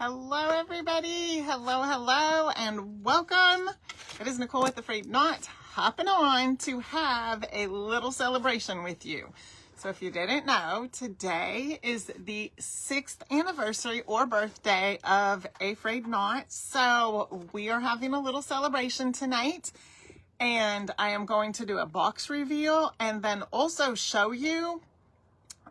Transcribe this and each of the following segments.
Hello, everybody. Hello, and welcome. It is Nicole with A-Frayed-Knot, hopping on to have a little celebration with you. So if you didn't know, today is the 6th anniversary or birthday of A-Frayed-Knot. So we are having a little celebration tonight, and I am going to do a box reveal and then also show you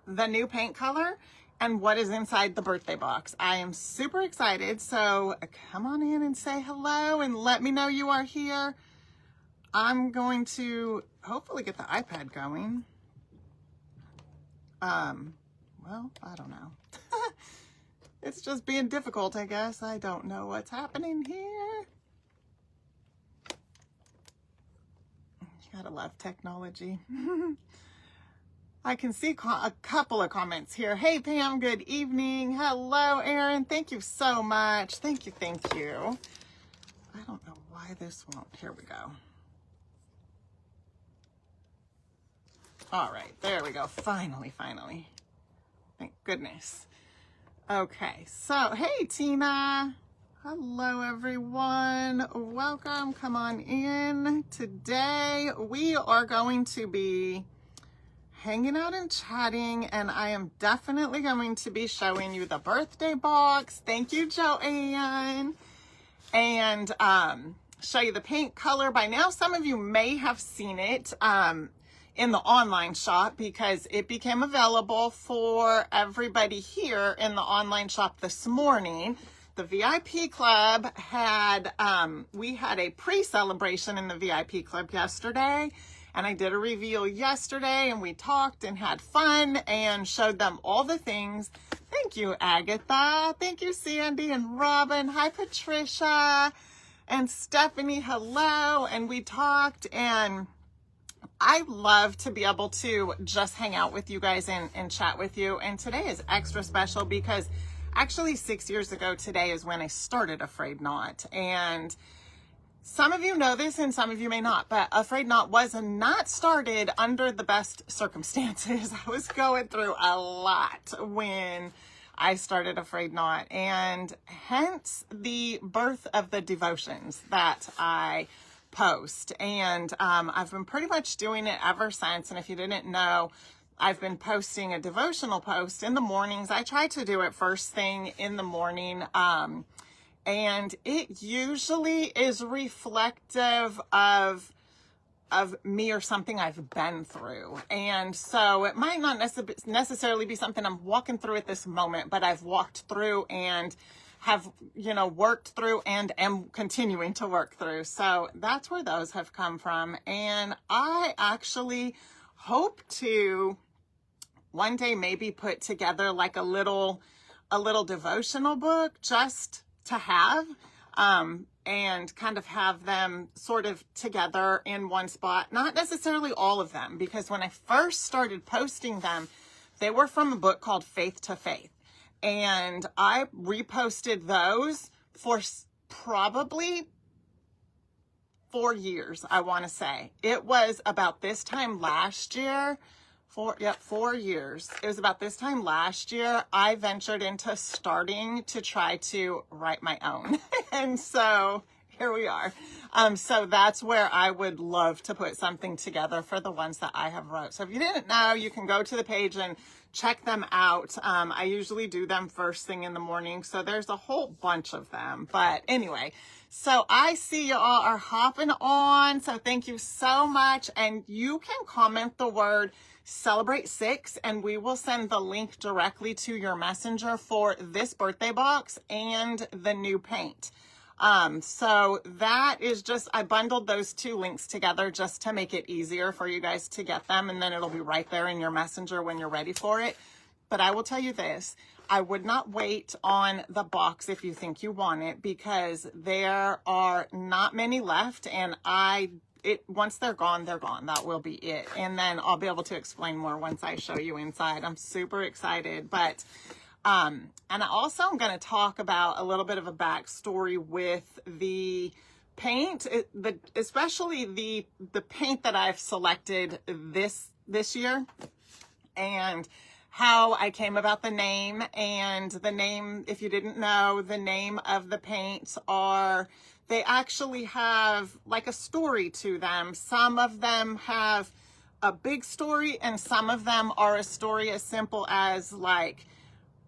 the new paint color and what is inside the birthday box. I am super excited, so come on in and say hello and let me know you are here. I'm going to hopefully get the iPad going. Well, I don't know. It's just being difficult, I guess. I don't know what's happening here. You gotta love technology. I can see a couple of comments here. Hey, Pam, good evening. Hello, Erin. Thank you so much. Thank you. I don't know why this won't. Here we go. All right, there we go. Finally. Thank goodness. Okay, so hey, Tina. Hello, everyone. Welcome. Come on in. Today, we are going to be hanging out and chatting, and I am definitely going to be showing you the birthday box. Thank you, Joanne. And show you the paint color. By now, some of you may have seen it in the online shop because it became available for everybody here in the online shop this morning. The VIP club had, we had a pre-celebration in the VIP club yesterday. And I did a reveal yesterday, and we talked and had fun and showed them all the things. Thank you, Agatha. Thank you, Sandy and Robin. Hi, Patricia and Stephanie. Hello. And we talked, and I love to be able to just hang out with you guys and chat with you. And today is extra special because actually 6 years ago today is when I started A-Frayed-Knot. And some of you know this and some of you may not, but A-Frayed-Knot was not started under the best circumstances. I was going through a lot when I started A-Frayed-Knot, and hence the birth of the devotions that I post. And I've been pretty much doing it ever since. And if you didn't know, I've been posting a devotional post in the mornings. I try to do it first thing in the morning. And it usually is reflective of me or something I've been through. And so it might not necessarily be something I'm walking through at this moment, but I've walked through and have, worked through and am continuing to work through. So that's where those have come from. And I actually hope to one day maybe put together like a little devotional book just to have, and kind of have them sort of together in one spot. Not necessarily all of them, because when I first started posting them, they were from a book called Faith to Faith. And I reposted those for probably 4 years, I want to say. It was about this time last year. 4 years. It was about this time last year I ventured into starting to try to write my own. And so here we are. So that's where I would love to put something together for the ones that I have wrote. So if you didn't know, you can go to the page and check them out. I usually do them first thing in the morning. So there's a whole bunch of them. But anyway, so I see you all are hopping on. So thank you so much. And you can comment the word Celebrate 6, and we will send the link directly to your messenger for this birthday box and the new paint. So that is just, I bundled those two links together just to make it easier for you guys to get them, and then it'll be right there in your messenger when you're ready for it. But I will tell you this, I would not wait on the box if you think you want it, because there are not many left, and once they're gone, they're gone. That will be it. And then I'll be able to explain more once I show you inside. I'm super excited. But, and I also am going to talk about a little bit of a backstory with the paint, especially the paint that I've selected this year. And how I came about the name. And the name, if you didn't know, the name of the paints are, they actually have like a story to them. Some of them have a big story, and some of them are a story as simple as like,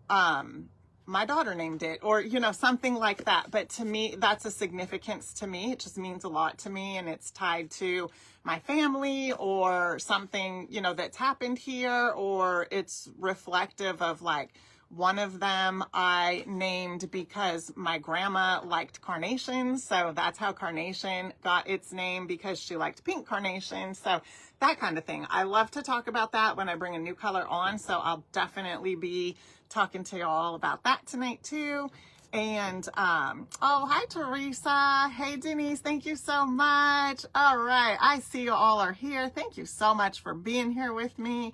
my daughter named it, or, you know, something like that. But to me, that's a significance to me. It just means a lot to me, and it's tied to my family or something, you know, that's happened here, or it's reflective of like, one of them I named because my grandma liked carnations. So that's how carnation got its name, because she liked pink carnations. So that kind of thing. I love to talk about that when I bring a new color on. So I'll definitely be talking to y'all about that tonight too. And oh, hi Teresa. Hey Denise, thank you so much. All right, I see you all are here. Thank you so much for being here with me.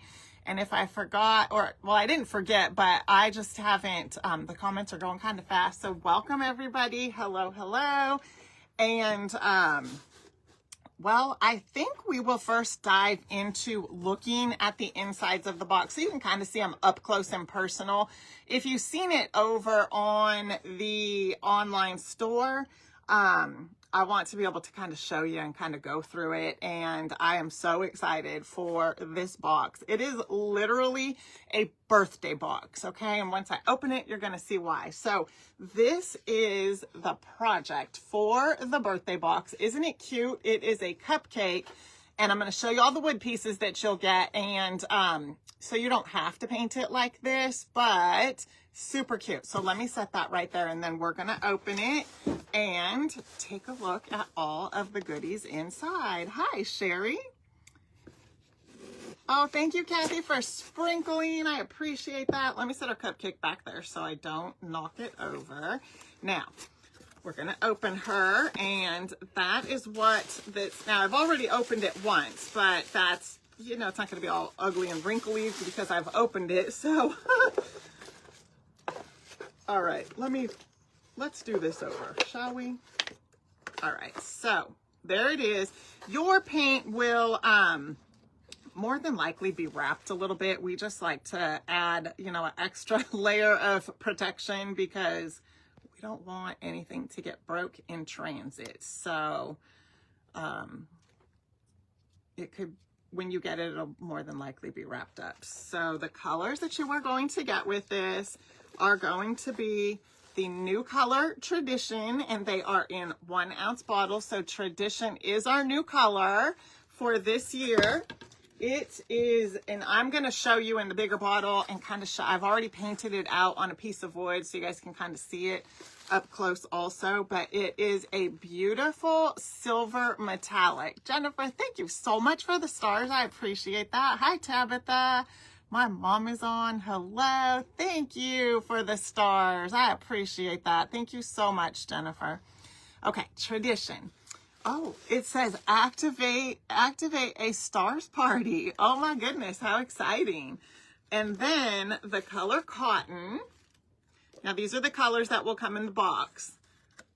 And if I forgot, or well, I didn't forget, but I just haven't, the comments are going kind of fast. So welcome everybody. Hello, hello. And well, I think we will first dive into looking at the insides of the box, so you can kind of see them up close and personal. If you've seen it over on the online store, I want to be able to kind of show you and kind of go through it. And I am so excited for this box. It is literally a birthday box, okay? And once I open it, you're going to see why. So this is the project for the birthday box. Isn't it cute? It is a cupcake. And I'm going to show you all the wood pieces that you'll get. And so you don't have to paint it like this, but super cute. So let me set that right there, and then we're going to open it and take a look at all of the goodies inside. Hi, Sherry. Oh, thank you, Kathy, for sprinkling. I appreciate that. Let me set our cupcake back there so I don't knock it over. Now, we're going to open her, and that is what this, now I've already opened it once, but that's, you know, it's not going to be all ugly and wrinkly because I've opened it. So, all right, let's do this over, shall we? All right, so there it is. Your paint will, more than likely be wrapped a little bit. We just like to add, you know, an extra layer of protection because we don't want anything to get broke in transit. So it could, when you get it, it'll more than likely be wrapped up. So the colors that you are going to get with this are going to be the new color Tradition, and they are in 1 ounce bottles. So Tradition is our new color for this year. It is, and I'm going to show you in the bigger bottle and kind of show, I've already painted it out on a piece of wood so you guys can kind of see it up close also, but it is a beautiful silver metallic. Jennifer, thank you so much for the stars. I appreciate that. Hi, Tabitha. My mom is on. Hello. Thank you for the stars. I appreciate that. Thank you so much, Jennifer. Okay, Tradition. Oh, it says activate a stars party. Oh my goodness, how exciting. And then the color Cotton. Now these are the colors that will come in the box.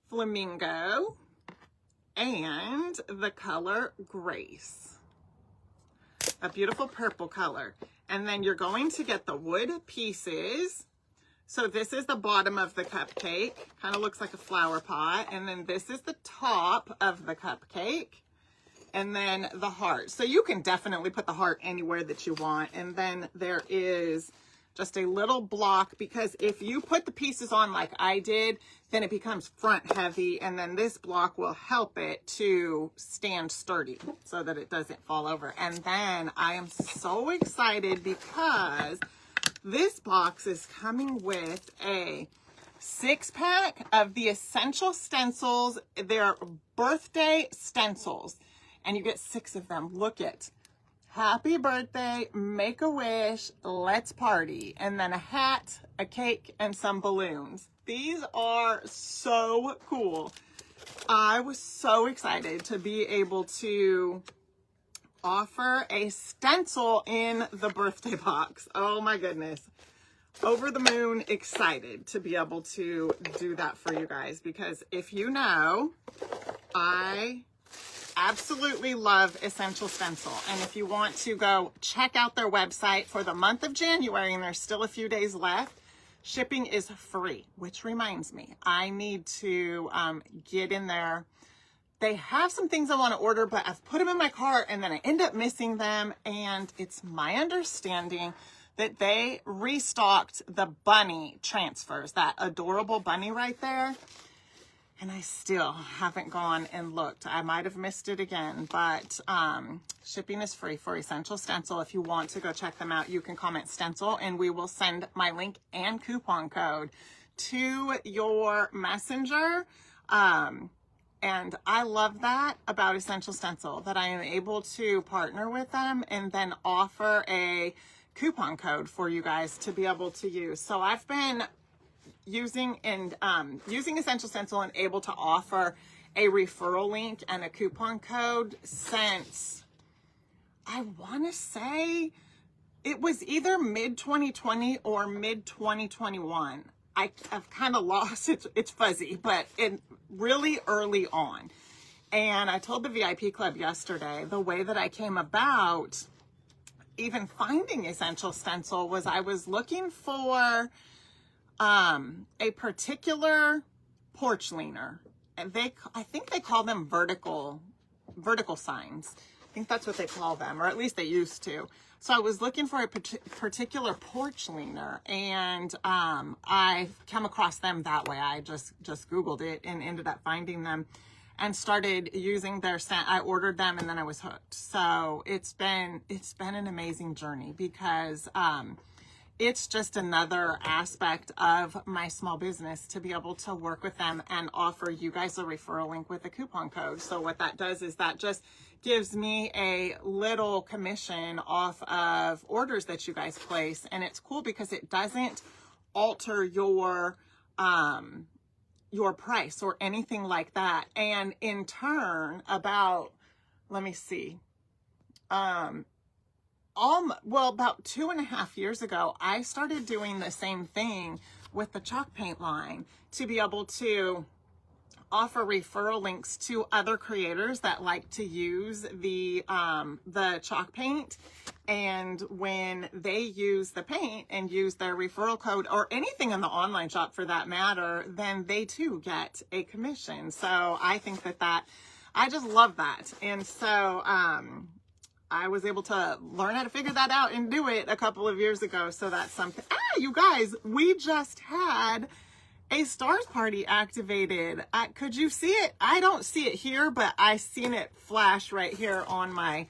Flamingo and the color Grace. A beautiful purple color. And then you're going to get the wood pieces. So this is the bottom of the cupcake. Kind of looks like a flower pot. And then this is the top of the cupcake. And then the heart. So you can definitely put the heart anywhere that you want. And then there is just a little block, because if you put the pieces on like I did, then it becomes front heavy. And then this block will help it to stand sturdy so that it doesn't fall over. And then I am so excited because this box is coming with a 6-pack of the essential stencils. They're birthday stencils, and you get 6 of them. Look at happy birthday, make a wish, let's party, and then a hat, a cake, and some balloons. These are so cool. I was so excited to be able to offer a stencil in the birthday box. Oh my goodness. Over the moon excited to be able to do that for you guys, because if you know, I absolutely love Essential Stencil. And if you want to go check out their website for the month of January, and there's still a few days left, shipping is free, which reminds me, I need to get in there. They have some things I want to order, but I've put them in my cart and then I end up missing them. And it's my understanding that they restocked the bunny transfers, that adorable bunny right there. And I still haven't gone and looked. I might have missed it again, but shipping is free for Essential Stencil. If you want to go check them out, you can comment stencil and we will send my link and coupon code to your messenger. And I love that about Essential Stencil, that I am able to partner with them and then offer a coupon code for you guys to be able to use. So I've been using Essential Stencil and able to offer a referral link and a coupon code since, I want to say it was either mid 2020 or mid 2021. I've kind of lost it. It's fuzzy, but really early on. And I told the VIP club yesterday, the way that I came about even finding Essential Stencil was I was looking for a particular porch leaner, and I think they call them vertical signs. I think that's what they call them, or at least they used to. So I was looking for a particular porch leaner, and I came across them that way. I just Googled it and ended up finding them and started using their scent. I ordered them and then I was hooked. So it's been an amazing journey because it's just another aspect of my small business to be able to work with them and offer you guys a referral link with a coupon code. So what that does is that just gives me a little commission off of orders that you guys place. And it's cool because it doesn't alter your price or anything like that. And in turn, about 2.5 years ago, I started doing the same thing with the chalk paint line to be able to offer referral links to other creators that like to use the chalk paint. And when they use the paint and use their referral code or anything in the online shop for that matter, then they too get a commission. So I think that I just love that. And so, I was able to learn how to figure that out and do it a couple of years ago. So that's something. You guys, we just had a stars party activated. Could you see it? I don't see it here, but I seen it flash right here on my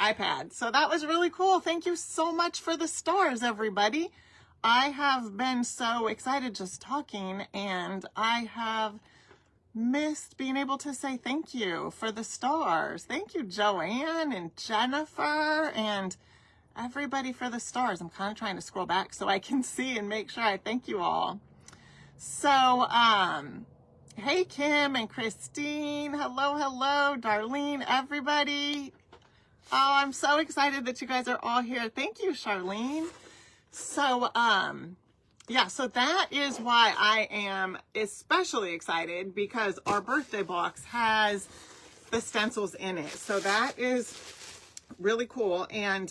iPad. So that was really cool. Thank you so much for the stars, everybody. I have been so excited just talking, and I have missed being able to say thank you for the stars. Thank you, Joanne and Jennifer and everybody for the stars. I'm kind of trying to scroll back so I can see and make sure I thank you all. So, hey, Kim and Christine. Hello, Darlene, everybody. Oh, I'm so excited that you guys are all here. Thank you, Charlene. So, yeah, so that is why I am especially excited, because our birthday box has the stencils in it. So that is really cool. And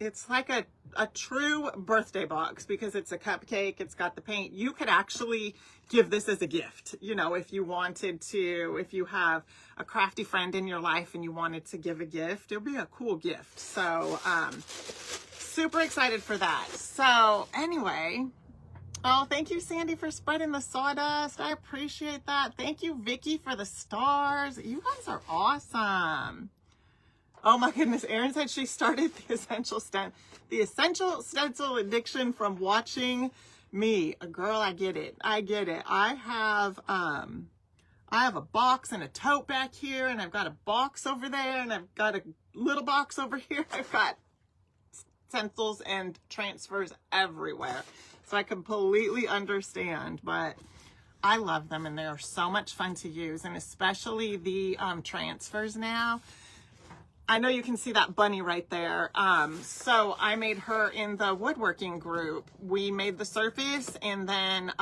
it's like a true birthday box because it's a cupcake. It's got the paint. You could actually give this as a gift, you know, if you wanted to. If you have a crafty friend in your life and you wanted to give a gift, it would be a cool gift. So super excited for that. So anyway, oh, thank you, Sandy, for spreading the sawdust. I appreciate that. Thank you, Vicky, for the stars. You guys are awesome. Oh my goodness, Erin said she started the essential stencil addiction from watching me. Girl, I get it. I have a box and a tote back here, and I've got a box over there, and I've got a little box over here. I've got stencils and transfers everywhere. So I completely understand, but I love them, and they're so much fun to use, and especially the transfers now. I know you can see that bunny right there. So I made her in the woodworking group. We made the surface and then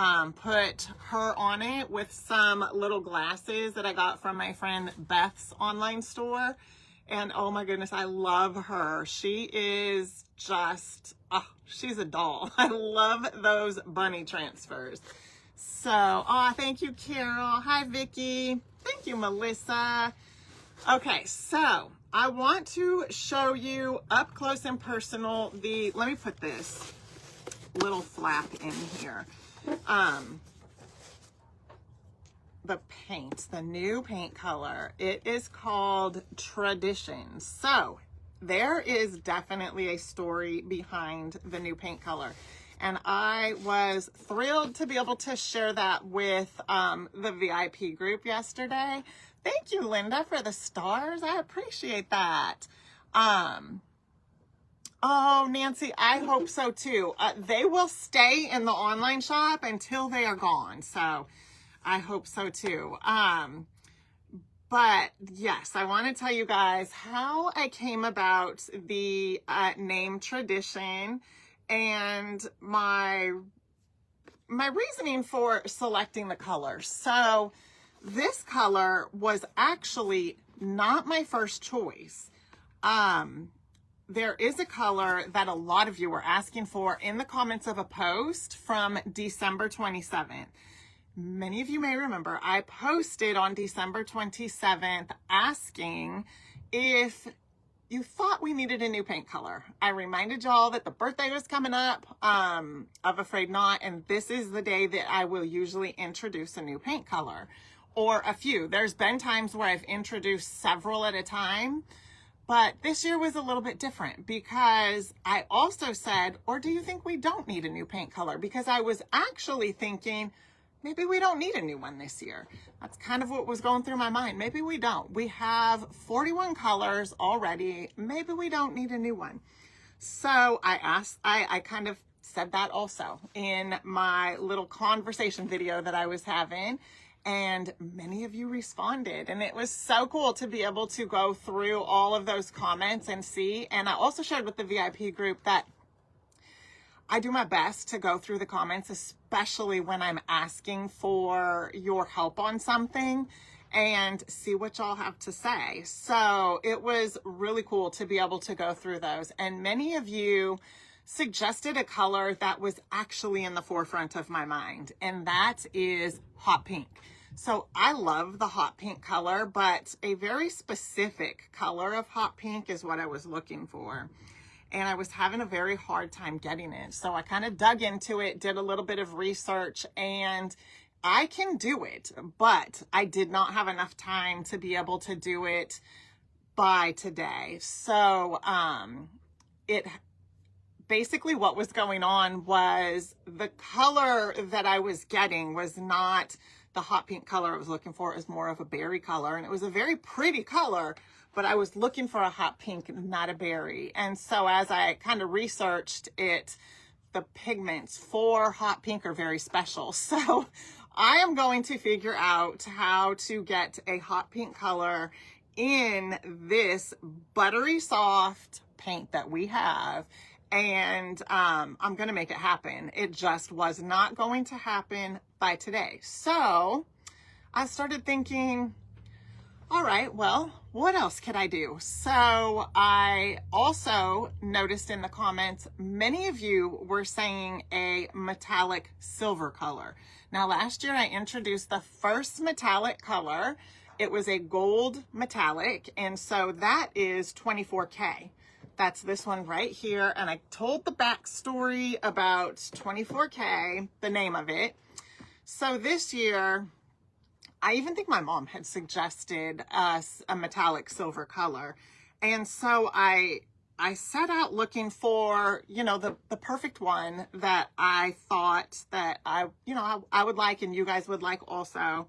put her on it with some little glasses that I got from my friend Beth's online store. And oh my goodness, I love her. She is just, oh, she's a doll. I love those bunny transfers. So, oh, thank you, Carol. Hi, Vicky. Thank you, Melissa. Okay, so I want to show you up close and personal let me put this little flap in here. The paint, the new paint color, it is called Tradition. So there is definitely a story behind the new paint color. And I was thrilled to be able to share that with the VIP group yesterday. Thank you, Linda, for the stars. I appreciate that. Oh, Nancy, I hope so too. They will stay in the online shop until they are gone. So I hope so too. But yes, I want to tell you guys how I came about the name Tradition and my reasoning for selecting the color. So this color was actually not my first choice. There is a color that a lot of you were asking for in the comments of a post from December 27th. Many of you may remember I posted on December 27th asking if you thought we needed a new paint color. I reminded y'all that the birthday was coming up of A-Frayed-Knot, and this is the day that I will usually introduce a new paint color, or a few. There's been times where I've introduced several at a time, but this year was a little bit different because I also said, or do you think we don't need a new paint color? Because I was actually thinking, maybe we don't need a new one this year. That's kind of what was going through my mind. Maybe we don't. We have 41 colors already. Maybe we don't need a new one. So I kind of said that also in my little conversation video that I was having. And many of you responded, and it was so cool to be able to go through all of those comments and see. And I also shared with the VIP group that I do my best to go through the comments, especially when I'm asking for your help on something, and see what y'all have to say. So it was really cool to be able to go through those. And many of you suggested a color that was actually in the forefront of my mind, and that is hot pink. So I love the hot pink color, but a very specific color of hot pink is what I was looking for. And I was having a very hard time getting it. So I kind of dug into it, did a little bit of research, and I can do it, but I did not have enough time to be able to do it by today. So basically what was going on was the color that I was getting was not the hot pink color I was looking for. It was more of a berry color, and it was a very pretty color, but I was looking for a hot pink, not a berry. And so as I kind of researched it, the pigments for hot pink are very special. So I am going to figure out how to get a hot pink color in this buttery soft paint that we have. And I'm going to make it happen. It just was not going to happen by today. So I started thinking, all right, well, what else could I do? So I also noticed in the comments, many of you were saying a metallic silver color. Now, last year I introduced the first metallic color. It was a gold metallic, and so that is 24K. That's this one right here. And I told the backstory about 24K, the name of it. So this year, I even think my mom had suggested us a metallic silver color. And so I set out looking for, you know, the perfect one that I thought that I would like and you guys would like also.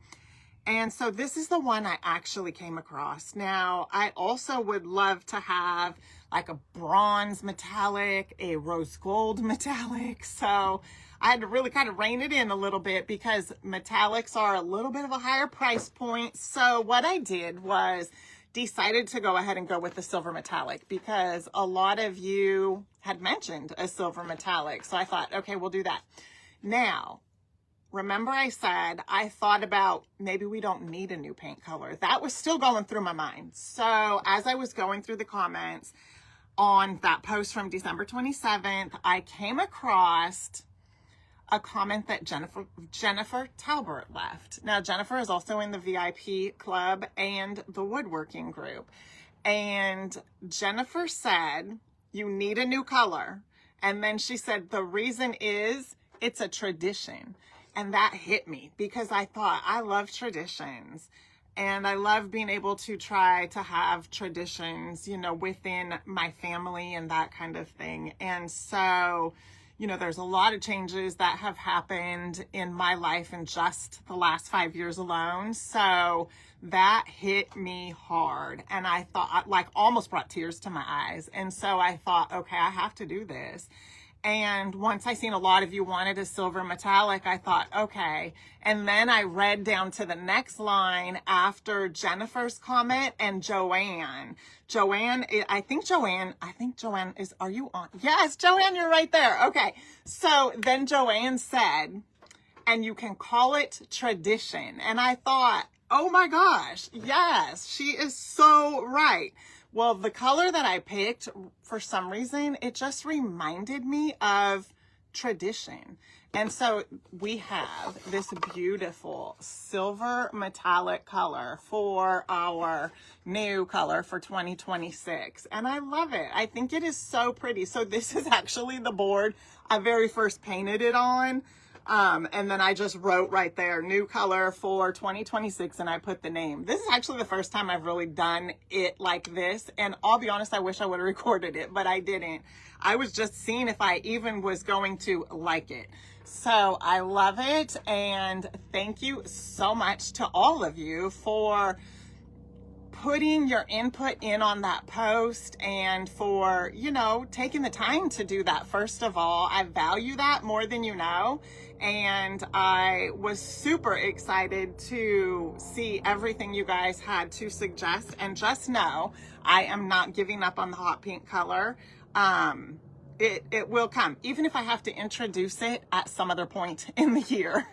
And so this is the one I actually came across. Now, I also would love to have like a bronze metallic, a rose gold metallic. So I had to really kind of rein it in a little bit because metallics are a little bit of a higher price point. So what I did was decided to go ahead and go with the silver metallic because a lot of you had mentioned a silver metallic. So I thought, okay, we'll do that. Now, remember I said I thought about maybe we don't need a new paint color. That was still going through my mind. So as I was going through the comments on that post from December 27th, I came across a comment that Jennifer Talbert left. Now, Jennifer is also in the VIP club and the woodworking group. And Jennifer said, you need a new color. And then she said, the reason is it's a tradition. And that hit me because I thought I love traditions. And I love being able to try to have traditions, you know, within my family and that kind of thing. And so, you know, there's a lot of changes that have happened in my life in just the last 5 years alone. So that hit me hard. And I thought, like, almost brought tears to my eyes. And so I thought, okay, I have to do this. And once I seen a lot of you wanted a silver metallic, I thought, okay. And then I read down to the next line after Jennifer's comment and Joanne. I think Joanne is, are you on? Yes, Joanne, you're right there. Okay. So then Joanne said, and you can call it tradition. And I thought, oh my gosh, yes, she is so right. Well, the color that I picked, for some reason, it just reminded me of tradition. And so we have this beautiful silver metallic color for our new color for 2026. And I love it. I think it is so pretty. So this is actually the board I very first painted it on. And then I just wrote right there, new color for 2026, and I put the name. This is actually the first time I've really done it like this. And I'll be honest, I wish I would have recorded it, but I didn't. I was just seeing if I even was going to like it. So I love it. And thank you so much to all of you for putting your input in on that post and for, you know, taking the time to do that. First of all, I value that more than you know. And I was super excited to see everything you guys had to suggest. And just know, I am not giving up on the hot pink color. It will come, even if I have to introduce it at some other point in the year.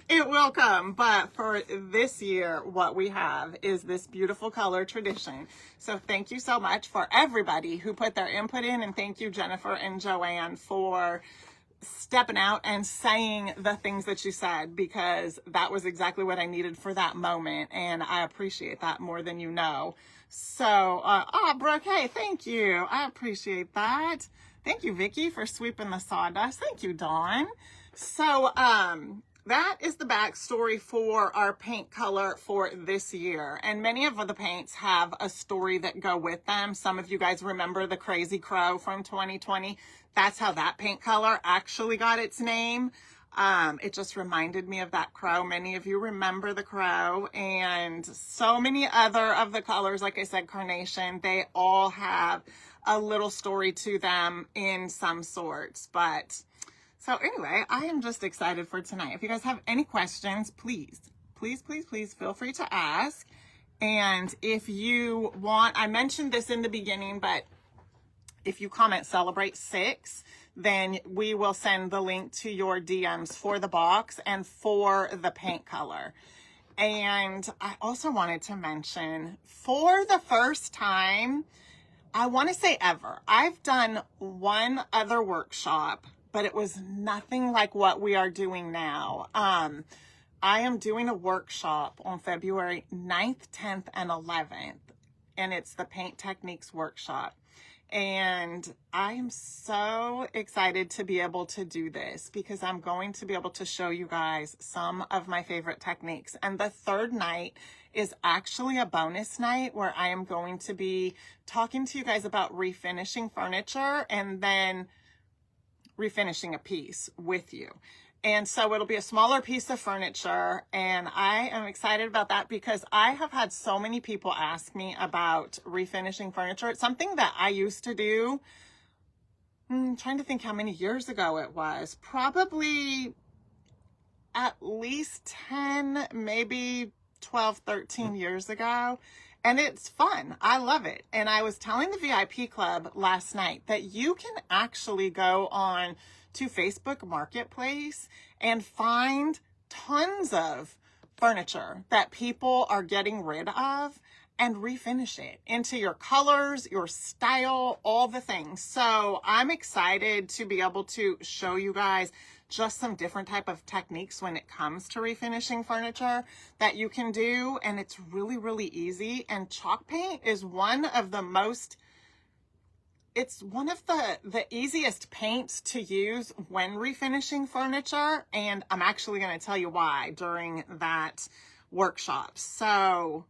It will come. But for this year, what we have is this beautiful color tradition. So thank you so much for everybody who put their input in. And thank you, Jennifer and Joanne, for stepping out and saying the things that you said, because that was exactly what I needed for that moment. And I appreciate that more than you know. So, Brooke, hey, thank you. I appreciate that. Thank you, Vicky, for sweeping the sawdust. Thank you, Dawn. So, that is the backstory for our paint color for this year. And many of the paints have a story that go with them. Some of you guys remember the Crazy Crow from 2020. That's how that paint color actually got its name. It just reminded me of that crow. Many of you remember the crow, and so many other of the colors, like I said, carnation, they all have a little story to them in some sorts. But so anyway, I am just excited for tonight. If you guys have any questions, please feel free to ask. And if you want, I mentioned this in the beginning, but if you comment Celebrate 6, then we will send the link to your DMs for the box and for the paint color. And I also wanted to mention, for the first time, I want to say ever, I've done one other workshop, but it was nothing like what we are doing now. I am doing a workshop on February 9th, 10th, and 11th, and it's the Paint Techniques Workshop. And I am so excited to be able to do this because I'm going to be able to show you guys some of my favorite techniques. And the third night is actually a bonus night where I am going to be talking to you guys about refinishing furniture and then refinishing a piece with you. And so it'll be a smaller piece of furniture, and I am excited about that because I have had so many people ask me about refinishing furniture. It's something that I used to do, I'm trying to think how many years ago it was, probably at least 10, maybe 12, 13 years ago. And it's fun. I love it. And I was telling the VIP club last night that you can actually go on to Facebook Marketplace and find tons of furniture that people are getting rid of and refinish it into your colors, your style, all the things. So I'm excited to be able to show you guys just some different type of techniques when it comes to refinishing furniture that you can do. And it's really, really easy. And chalk paint is one of the most, it's one of the easiest paints to use when refinishing furniture. And I'm actually going to tell you why during that workshop. So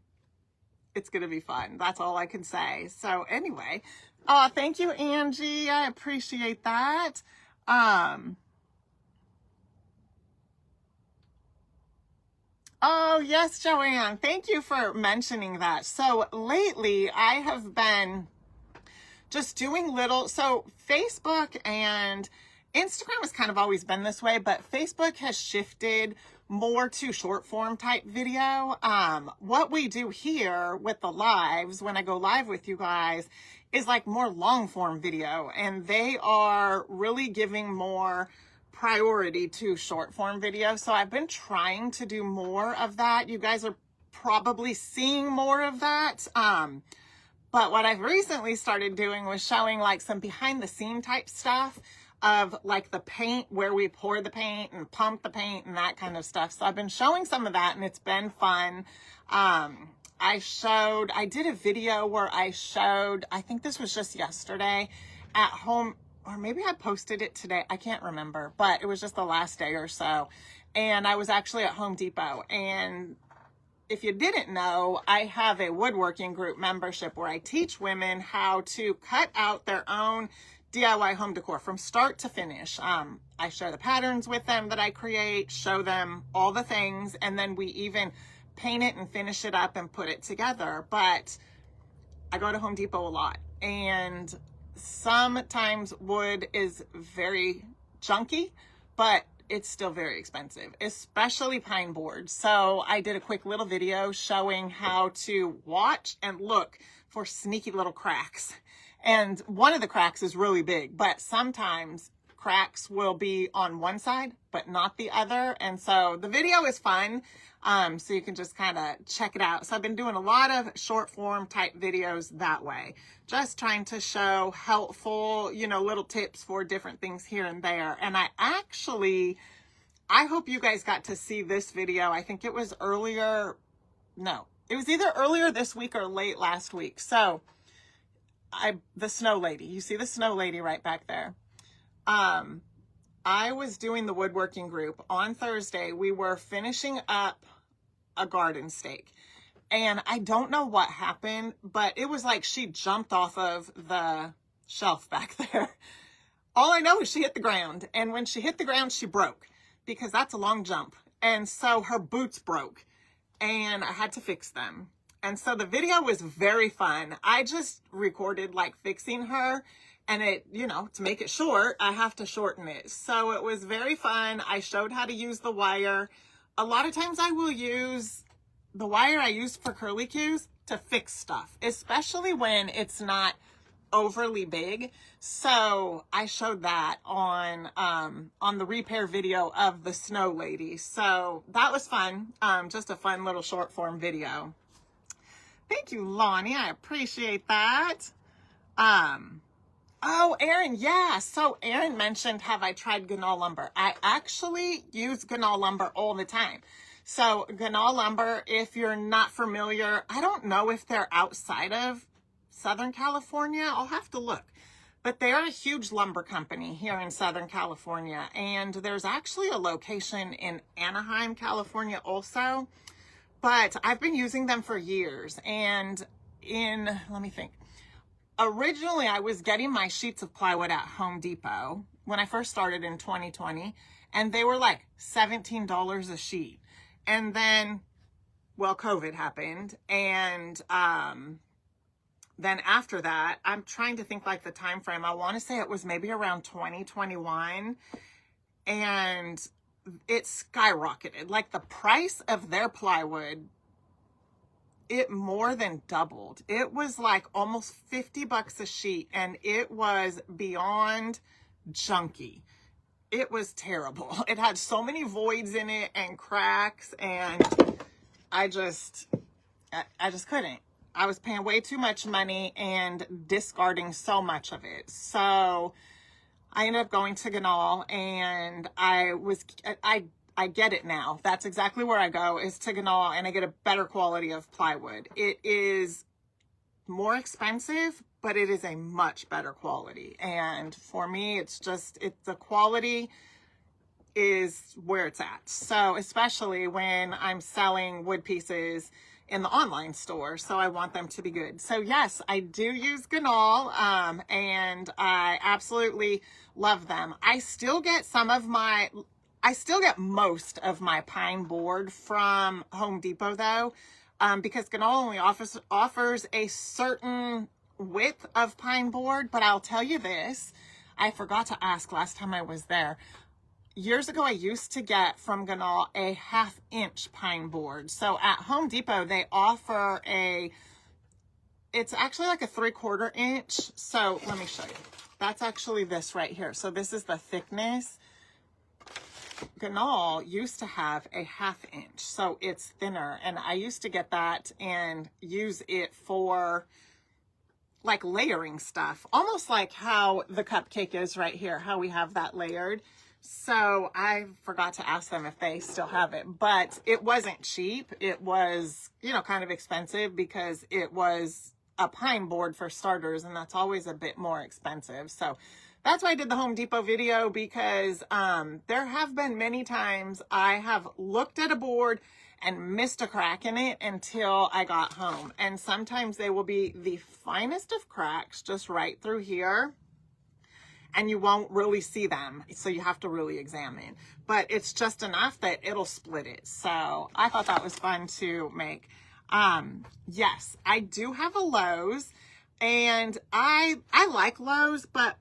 it's going to be fun. That's all I can say. So anyway, thank you, Angie. I appreciate that. Oh, yes, Joanne. Thank you for mentioning that. So lately I have been just doing so Facebook and Instagram has kind of always been this way, but Facebook has shifted more to short form type video. What we do here with the lives, when I go live with you guys, is like more long form video, and they are really giving more priority to short form video. So I've been trying to do more of that. You guys are probably seeing more of that. But what I've recently started doing was showing like some behind the scene type stuff of like the paint, where we pour the paint and pump the paint and that kind of stuff. So I've been showing some of that and it's been fun. I did a video where I showed, I think this was just yesterday at home, or maybe I posted it today. I can't remember, but it was just the last day or so. And I was actually at Home Depot. And if you didn't know, I have a woodworking group membership where I teach women how to cut out their own DIY home decor from start to finish. I share the patterns with them that I create, show them all the things, and then we even paint it and finish it up and put it together. But I go to Home Depot a lot, and sometimes wood is very junky, but it's still very expensive, especially pine boards. So I did a quick little video showing how to watch and look for sneaky little cracks. And one of the cracks is really big, but sometimes cracks will be on one side, but not the other. And so the video is fun. So you can just kind of check it out. So I've been doing a lot of short form type videos that way, just trying to show helpful, little tips for different things here and there. And I hope you guys got to see this video. I think it was it was either earlier this week or late last week. So the snow lady, you see the snow lady right back there. I was doing the woodworking group on Thursday. We were finishing up a garden stake, and I don't know what happened, but it was like she jumped off of the shelf back there. All I know is she hit the ground, and when she hit the ground, she broke, because that's a long jump. And so her boots broke, and I had to fix them. And so the video was very fun. I just recorded like fixing her, and it, to make it short, I have to shorten it. So it was very fun. I showed how to use the wire. A lot of times I will use the wire I use for curly cues to fix stuff, especially when it's not overly big. So I showed that on the repair video of the snow lady. So that was fun. Just a fun little short form video. Thank you, Lonnie. I appreciate that. Oh, Erin, yeah. So Erin mentioned, have I tried Gunal lumber? I actually use Gunal lumber all the time. So Gunal lumber, if you're not familiar, I don't know if they're outside of Southern California. I'll have to look. But they're a huge lumber company here in Southern California. And there's actually a location in Anaheim, California also. But I've been using them for years. And let me think. Originally, I was getting my sheets of plywood at Home Depot when I first started in 2020, and they were like $17 a sheet. And then, well, COVID happened. And then after that, I'm trying to think like the time frame. I want to say it was maybe around 2021, and it skyrocketed. Like the price of their plywood it more than doubled. It was like almost 50 bucks a sheet, and it was beyond junky. It was terrible. It had so many voids in it and cracks, and I just couldn't. I was paying way too much money and discarding so much of it. So I ended up going to Ganal, and I get it now. That's exactly where I go, is to Ganal, and I get a better quality of plywood. It is more expensive, but it is a much better quality. And for me, it's the quality is where it's at. So especially when I'm selling wood pieces in the online store, so I want them to be good. So yes, I do use Ganal, and I absolutely love them. I still get most of my pine board from Home Depot though, because Ganal only offers a certain width of pine board. But I'll tell you this, I forgot to ask last time I was there. Years ago, I used to get from Ganal a 1/2 inch pine board. So at Home Depot, they offer it's actually like a 3/4 inch. So let me show you. That's actually this right here. So this is the thickness. Ganal used to have a 1/2 inch, so it's thinner. And I used to get that and use it for like layering stuff, almost like how the cupcake is right here, how we have that layered. So I forgot to ask them if they still have it, but it wasn't cheap. It was, kind of expensive because it was a pine board for starters, and that's always a bit more expensive. So that's why I did the Home Depot video, because there have been many times I have looked at a board and missed a crack in it until I got home. And sometimes they will be the finest of cracks just right through here, and you won't really see them. So you have to really examine. But it's just enough that it'll split it. So I thought that was fun to make. Yes, I do have a Lowe's, and I like Lowe's, but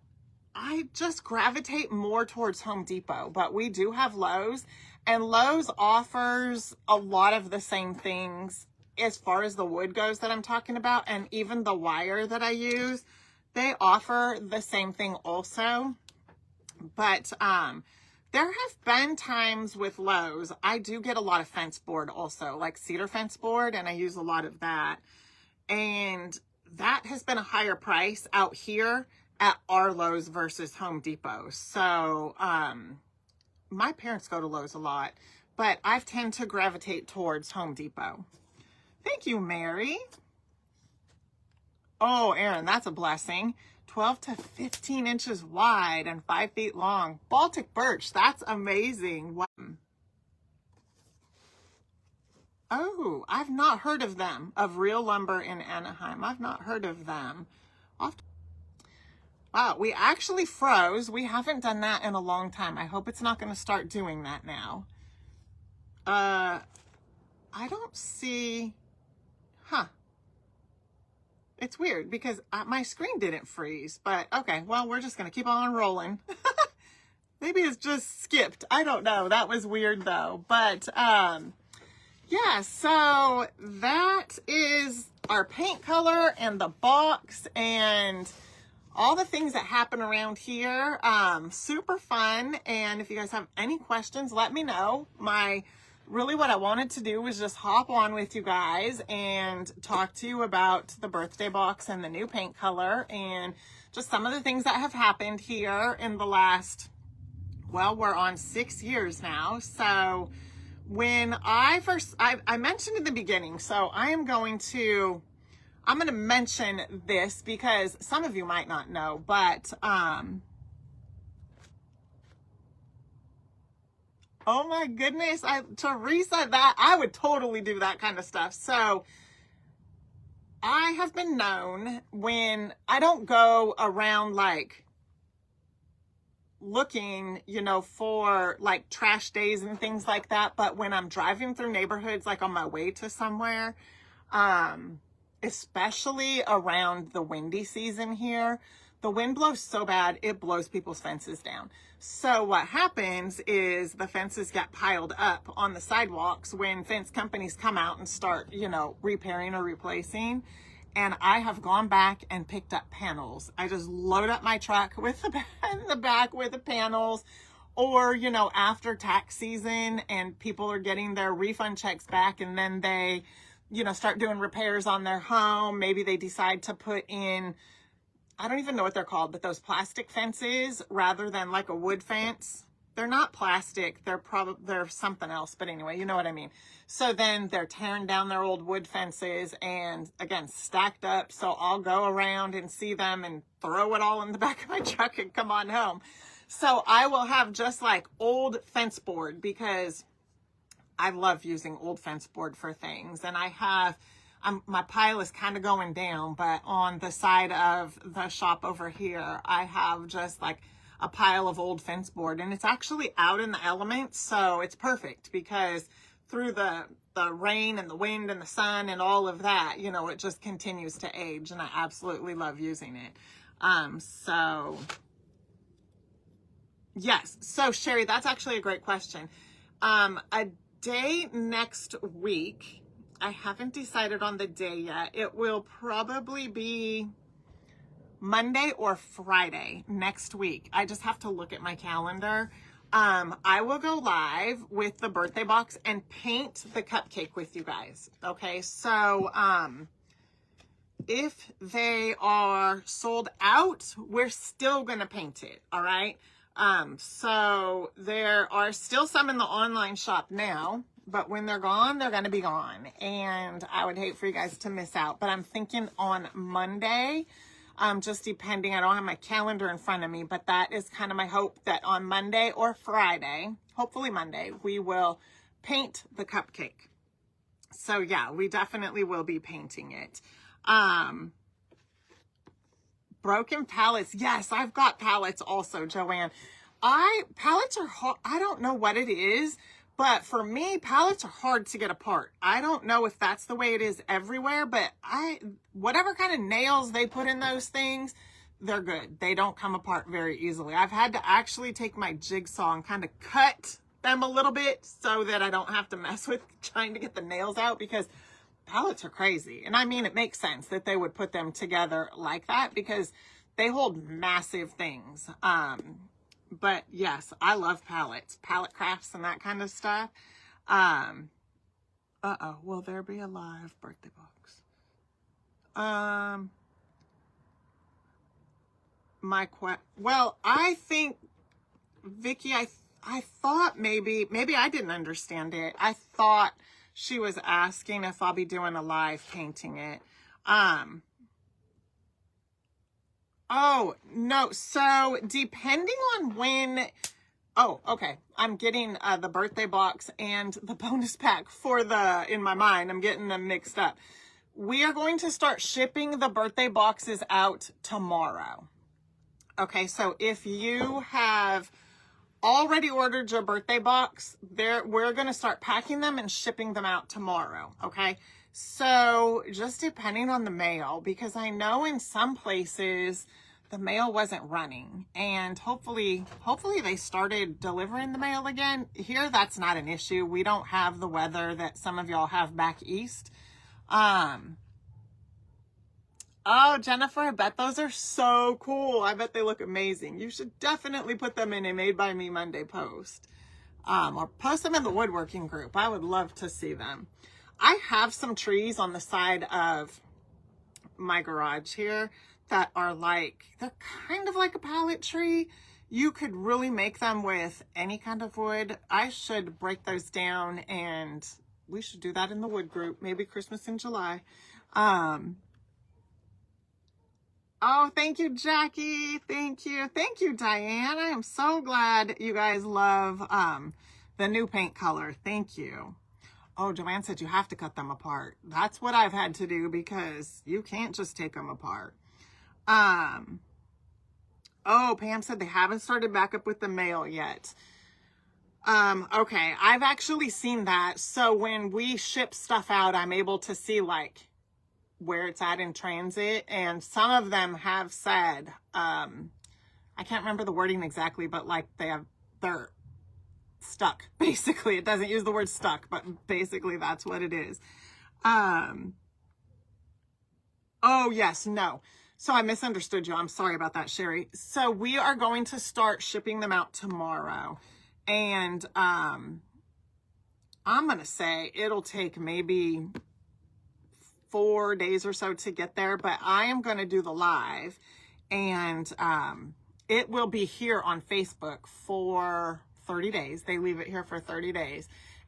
I just gravitate more towards Home Depot. But we do have Lowe's, and Lowe's offers a lot of the same things as far as the wood goes that I'm talking about, and even the wire that I use. They offer the same thing also, but there have been times with Lowe's, I do get a lot of fence board also, like cedar fence board, and I use a lot of that. And that has been a higher price out here at our Lowe's versus Home Depot. So my parents go to Lowe's a lot, but I tend to gravitate towards Home Depot. Thank you, Mary. Oh, Erin, that's a blessing. 12 to 15 inches wide and 5 feet long. Baltic birch, that's amazing. Wow. Oh, I've not heard of them, of Real Lumber in Anaheim. I've not heard of them. Wow, we actually froze. We haven't done that in a long time. I hope it's not going to start doing that now. I don't see... Huh. It's weird because my screen didn't freeze, but okay, well, we're just going to keep on rolling. Maybe it's just skipped. I don't know. That was weird though. But yeah, so that is our paint color and the box and all the things that happen around here. Super fun. And if you guys have any questions, let me know. Really what I wanted to do was just hop on with you guys and talk to you about the birthday box and the new paint color and just some of the things that have happened here in the last, well, we're on 6 years now. So when I mentioned in the beginning, so I'm going to mention this because some of you might not know, but, oh my goodness, Teresa, that I would totally do that kind of stuff. So I have been known when I don't go around like looking, for like trash days and things like that. But when I'm driving through neighborhoods, like on my way to somewhere, especially around the windy season here, the wind blows so bad, it blows people's fences down. So what happens is the fences get piled up on the sidewalks when fence companies come out and start, you know, repairing or replacing. And I have gone back and picked up panels. I just load up my truck with in the back with the panels. Or, you know, after tax season and people are getting their refund checks back, and then they, you know, start doing repairs on their home. Maybe they decide to put in, I don't even know what they're called, but those plastic fences rather than like a wood fence. They're not plastic. They're something else. But anyway, you know what I mean. So then they're tearing down their old wood fences and again, stacked up. So I'll go around and see them and throw it all in the back of my truck and come on home. So I will have just like old fence board, because I love using old fence board for things. And I have, my pile is kind of going down, but on the side of the shop over here, I have just like a pile of old fence board, and it's actually out in the elements. So it's perfect, because through the rain and the wind and the sun and all of that, you know, it just continues to age, and I absolutely love using it. So yes. So Sherry, that's actually a great question. A day next week, I haven't decided on the day yet. It will probably be Monday or Friday next week. I just have to look at my calendar. I will go live with the birthday box and paint the cupcake with you guys. Okay. So, if they are sold out, we're still going to paint it. All right. So there are still some in the online shop now, but when they're gone, they're going to be gone. And I would hate for you guys to miss out, but I'm thinking on Monday, just depending, I don't have my calendar in front of me, but that is kind of my hope, that on Monday or Friday, hopefully Monday, we will paint the cupcake. So yeah, we definitely will be painting it. Broken pallets. Yes, I've got pallets also, Joanne. Pallets are hard. I don't know what it is, but for me, pallets are hard to get apart. I don't know if that's the way it is everywhere, but whatever kind of nails they put in those things, they're good. They don't come apart very easily. I've had to actually take my jigsaw and kind of cut them a little bit so that I don't have to mess with trying to get the nails out, because pallets are crazy. And I mean, it makes sense that they would put them together like that, because they hold massive things. But yes, I love pallets, pallet crafts and that kind of stuff. Will there be a live birthday box? Well, I think, Vicky, I thought maybe I didn't understand it. I thought she was asking if I'll be doing a live painting it. Oh, no. So depending on when, okay. I'm getting the birthday box and the bonus pack in my mind, I'm getting them mixed up. We are going to start shipping the birthday boxes out tomorrow. Okay. So if you have already ordered your birthday box, we're going to start packing them and shipping them out tomorrow. Okay. So just depending on the mail, because I know in some places the mail wasn't running, and hopefully they started delivering the mail again. Here, that's not an issue. We don't have the weather that some of y'all have back east. Oh, Jennifer, I bet those are so cool. I bet they look amazing. You should definitely put them in a Made by Me Monday post. Or post them in the woodworking group. I would love to see them. I have some trees on the side of my garage here that are they're kind of like a pallet tree. You could really make them with any kind of wood. I should break those down, and we should do that in the wood group. Maybe Christmas in July. Oh, thank you, Jackie. Thank you. Thank you, Diane. I am so glad you guys love the new paint color. Thank you. Oh, Joanne said you have to cut them apart. That's what I've had to do, because you can't just take them apart. Oh, Pam said they haven't started back up with the mail yet. Okay. I've actually seen that. So when we ship stuff out, I'm able to see where it's at in transit. And some of them have said, I can't remember the wording exactly, but like they're stuck. Basically, it doesn't use the word stuck, but basically that's what it is. Oh yes, no. So I misunderstood you. I'm sorry about that, Sherry. So we are going to start shipping them out tomorrow. And I'm going to say it'll take maybe 4 days or so to get there, but I am going to do the live, and it will be here on Facebook for 30 days. They leave it here for 30 days.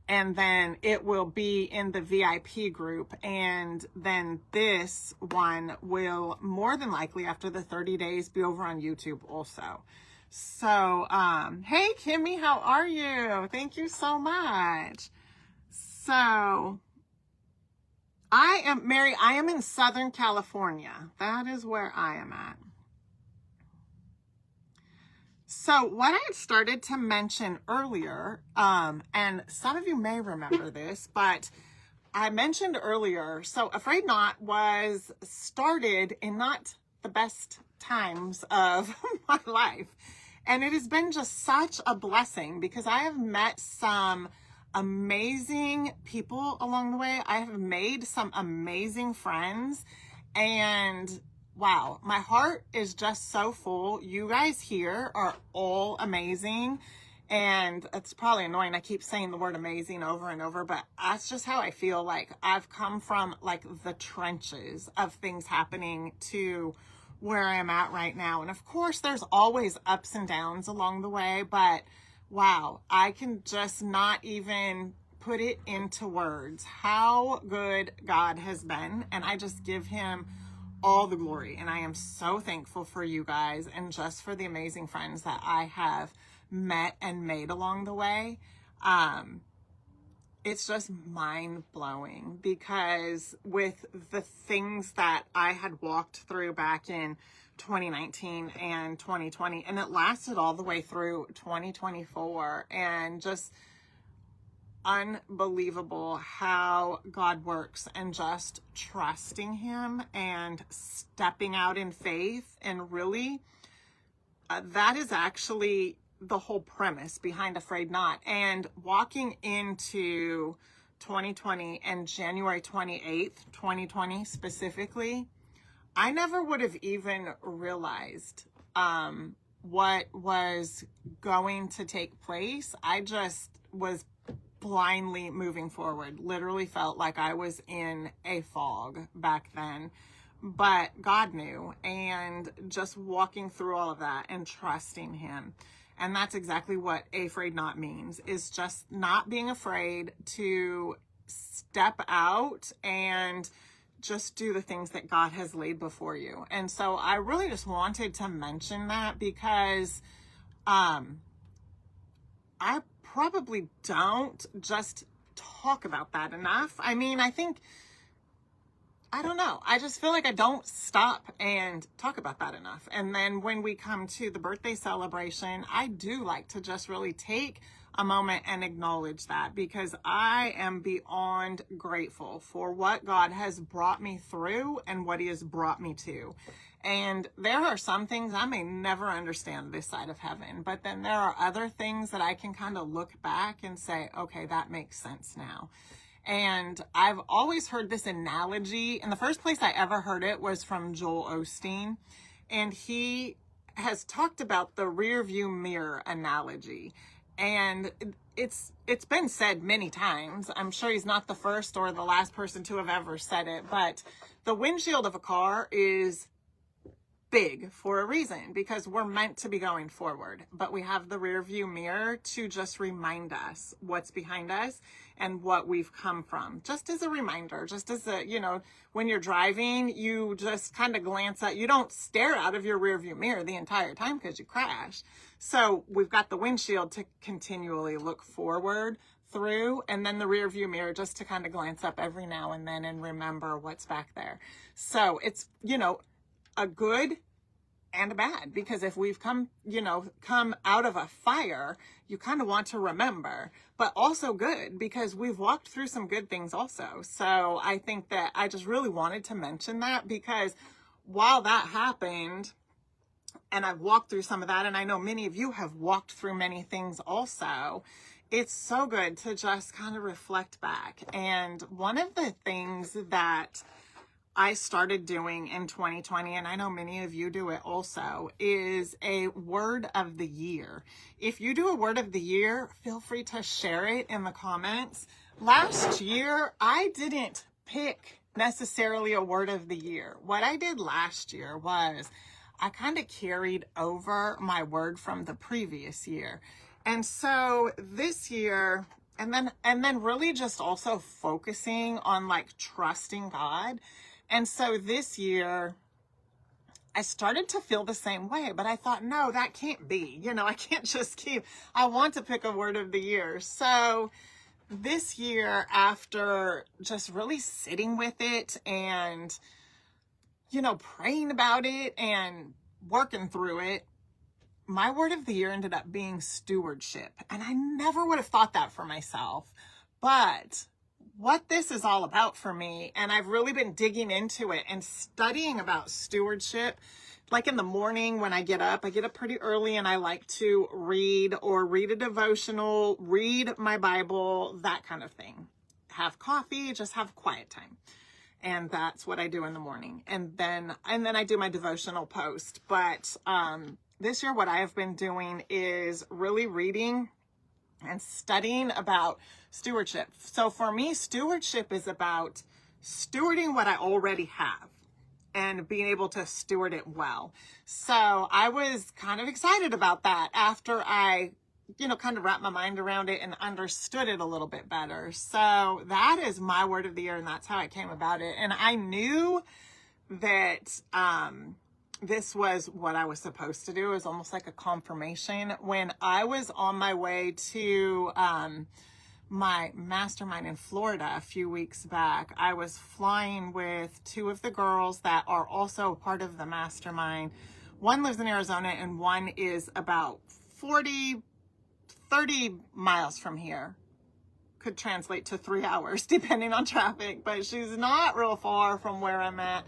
And then it will be in the VIP group. And then this one will more than likely, after the 30 days, be over on YouTube also. So, hey, Kimmy, how are you? Thank you so much. So, Mary, I am in Southern California. That is where I am at. So what I had started to mention earlier, and some of you may remember this, but I mentioned earlier, so A-Frayed-Knot was started in not the best times of my life. And it has been just such a blessing because I have met some amazing people along the way. I have made some amazing friends, and wow, my heart is just so full. You guys here are all amazing. And it's probably annoying. I keep saying the word amazing over and over, but that's just how I feel. Like I've come from like the trenches of things happening to where I am at right now. And of course, there's always ups and downs along the way, but wow, I can just not even put it into words how good God has been. And I just give him all the glory. And I am so thankful for you guys and just for the amazing friends that I have met and made along the way. It's just mind-blowing because with the things that I had walked through back in 2019 and 2020, and it lasted all the way through 2024, and just unbelievable how God works, and just trusting him and stepping out in faith. And really, that is actually the whole premise behind A-Frayed-Knot. And walking into 2020 and January 28th, 2020 specifically, I never would have even realized what was going to take place. I just was blindly moving forward. Literally felt like I was in a fog back then. But God knew, and just walking through all of that and trusting him. And that's exactly what A-Frayed-Knot means, is just not being afraid to step out and just do the things that God has laid before you. And so I really just wanted to mention that because I probably don't just talk about that enough. I mean, I don't know. I just feel like I don't stop and talk about that enough. And then when we come to the birthday celebration, I do like to just really take a moment and acknowledge that, because I am beyond grateful for what God has brought me through and what he has brought me to. And there are some things I may never understand this side of heaven, but then there are other things that I can kind of look back and say, okay, that makes sense now. And I've always heard this analogy, and the first place I ever heard it was from Joel Osteen, and he has talked about the rear view mirror analogy. And it's been said many times. I'm sure he's not the first or the last person to have ever said it, but the windshield of a car is big for a reason, because we're meant to be going forward, but we have the rear view mirror to just remind us what's behind us and what we've come from. Just as a reminder, just as a, when you're driving, you just kind of glance at, you don't stare out of your rear view mirror the entire time because you crash. So we've got the windshield to continually look forward through, and then the rear view mirror just to kind of glance up every now and then and remember what's back there. So it's, a good and bad, because if we've come out of a fire, you kind of want to remember, but also good, because we've walked through some good things also. So I think that I just really wanted to mention that, because while that happened, and I've walked through some of that, and I know many of you have walked through many things also, it's so good to just kind of reflect back. And one of the things that I started doing in 2020, and I know many of you do it also, is a word of the year. If you do a word of the year, feel free to share it in the comments. Last year, I didn't pick necessarily a word of the year. What I did last year was I kind of carried over my word from the previous year. And so this year, and then really just also focusing on like trusting God. And so this year, I started to feel the same way, but I thought, no, that can't be. I can't just I want to pick a word of the year. So this year, after just really sitting with it and, praying about it and working through it, my word of the year ended up being stewardship. And I never would have thought that for myself. But what this is all about for me, and I've really been digging into it and studying about stewardship. Like in the morning when I get up pretty early, and I like to read a devotional, read my Bible, that kind of thing. Have coffee, just have quiet time. And that's what I do in the morning. And then I do my devotional post. But this year, what I have been doing is really reading and studying about stewardship. So for me, stewardship is about stewarding what I already have and being able to steward it well. So I was kind of excited about that after I, kind of wrapped my mind around it and understood it a little bit better. So that is my word of the year, and that's how I came about it. And I knew that this was what I was supposed to do. It was almost like a confirmation. When I was on my way to my mastermind in Florida a few weeks back, I was flying with two of the girls that are also part of the mastermind. One lives in Arizona and one is about 30 miles from here. Could translate to 3 hours depending on traffic, but she's not real far from where I'm at.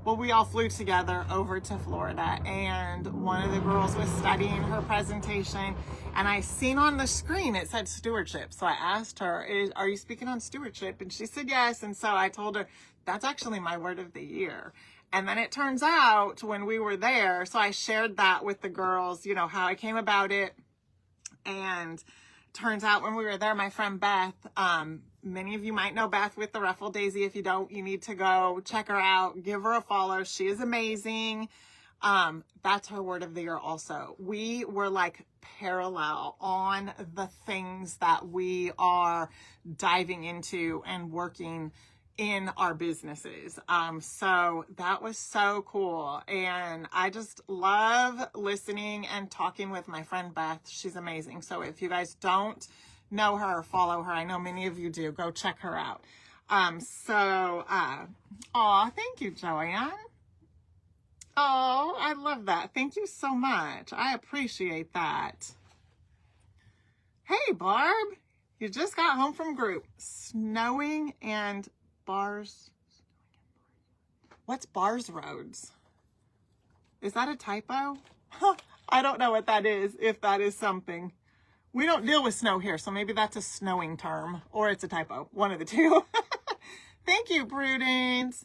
Well, we all flew together over to Florida, and one of the girls was studying her presentation, and I seen on the screen it said stewardship. So I asked her, are you speaking on stewardship? And she said yes. And so I told her, that's actually my word of the year. And then it turns out when we were there, so I shared that with the girls, how I came about it. And turns out when we were there, my friend Beth, many of you might know Beth with the Ruffle Daisy. If you don't, you need to go check her out. Give her a follow. She is amazing. That's her word of the year also. We were like parallel on the things that we are diving into and working in our businesses. So that was so cool. And I just love listening and talking with my friend Beth. She's amazing. So if you guys don't know her or follow her, I know many of you do, go check her out. Thank you, Joanne. Oh, I love that. Thank you so much. I appreciate that. Hey, Barb, you just got home from group. Snowing and bars. What's bars roads? Is that a typo? I don't know what that is, if that is something. We don't deal with snow here, so maybe that's a snowing term, or it's a typo. One of the two. Thank you, Prudence.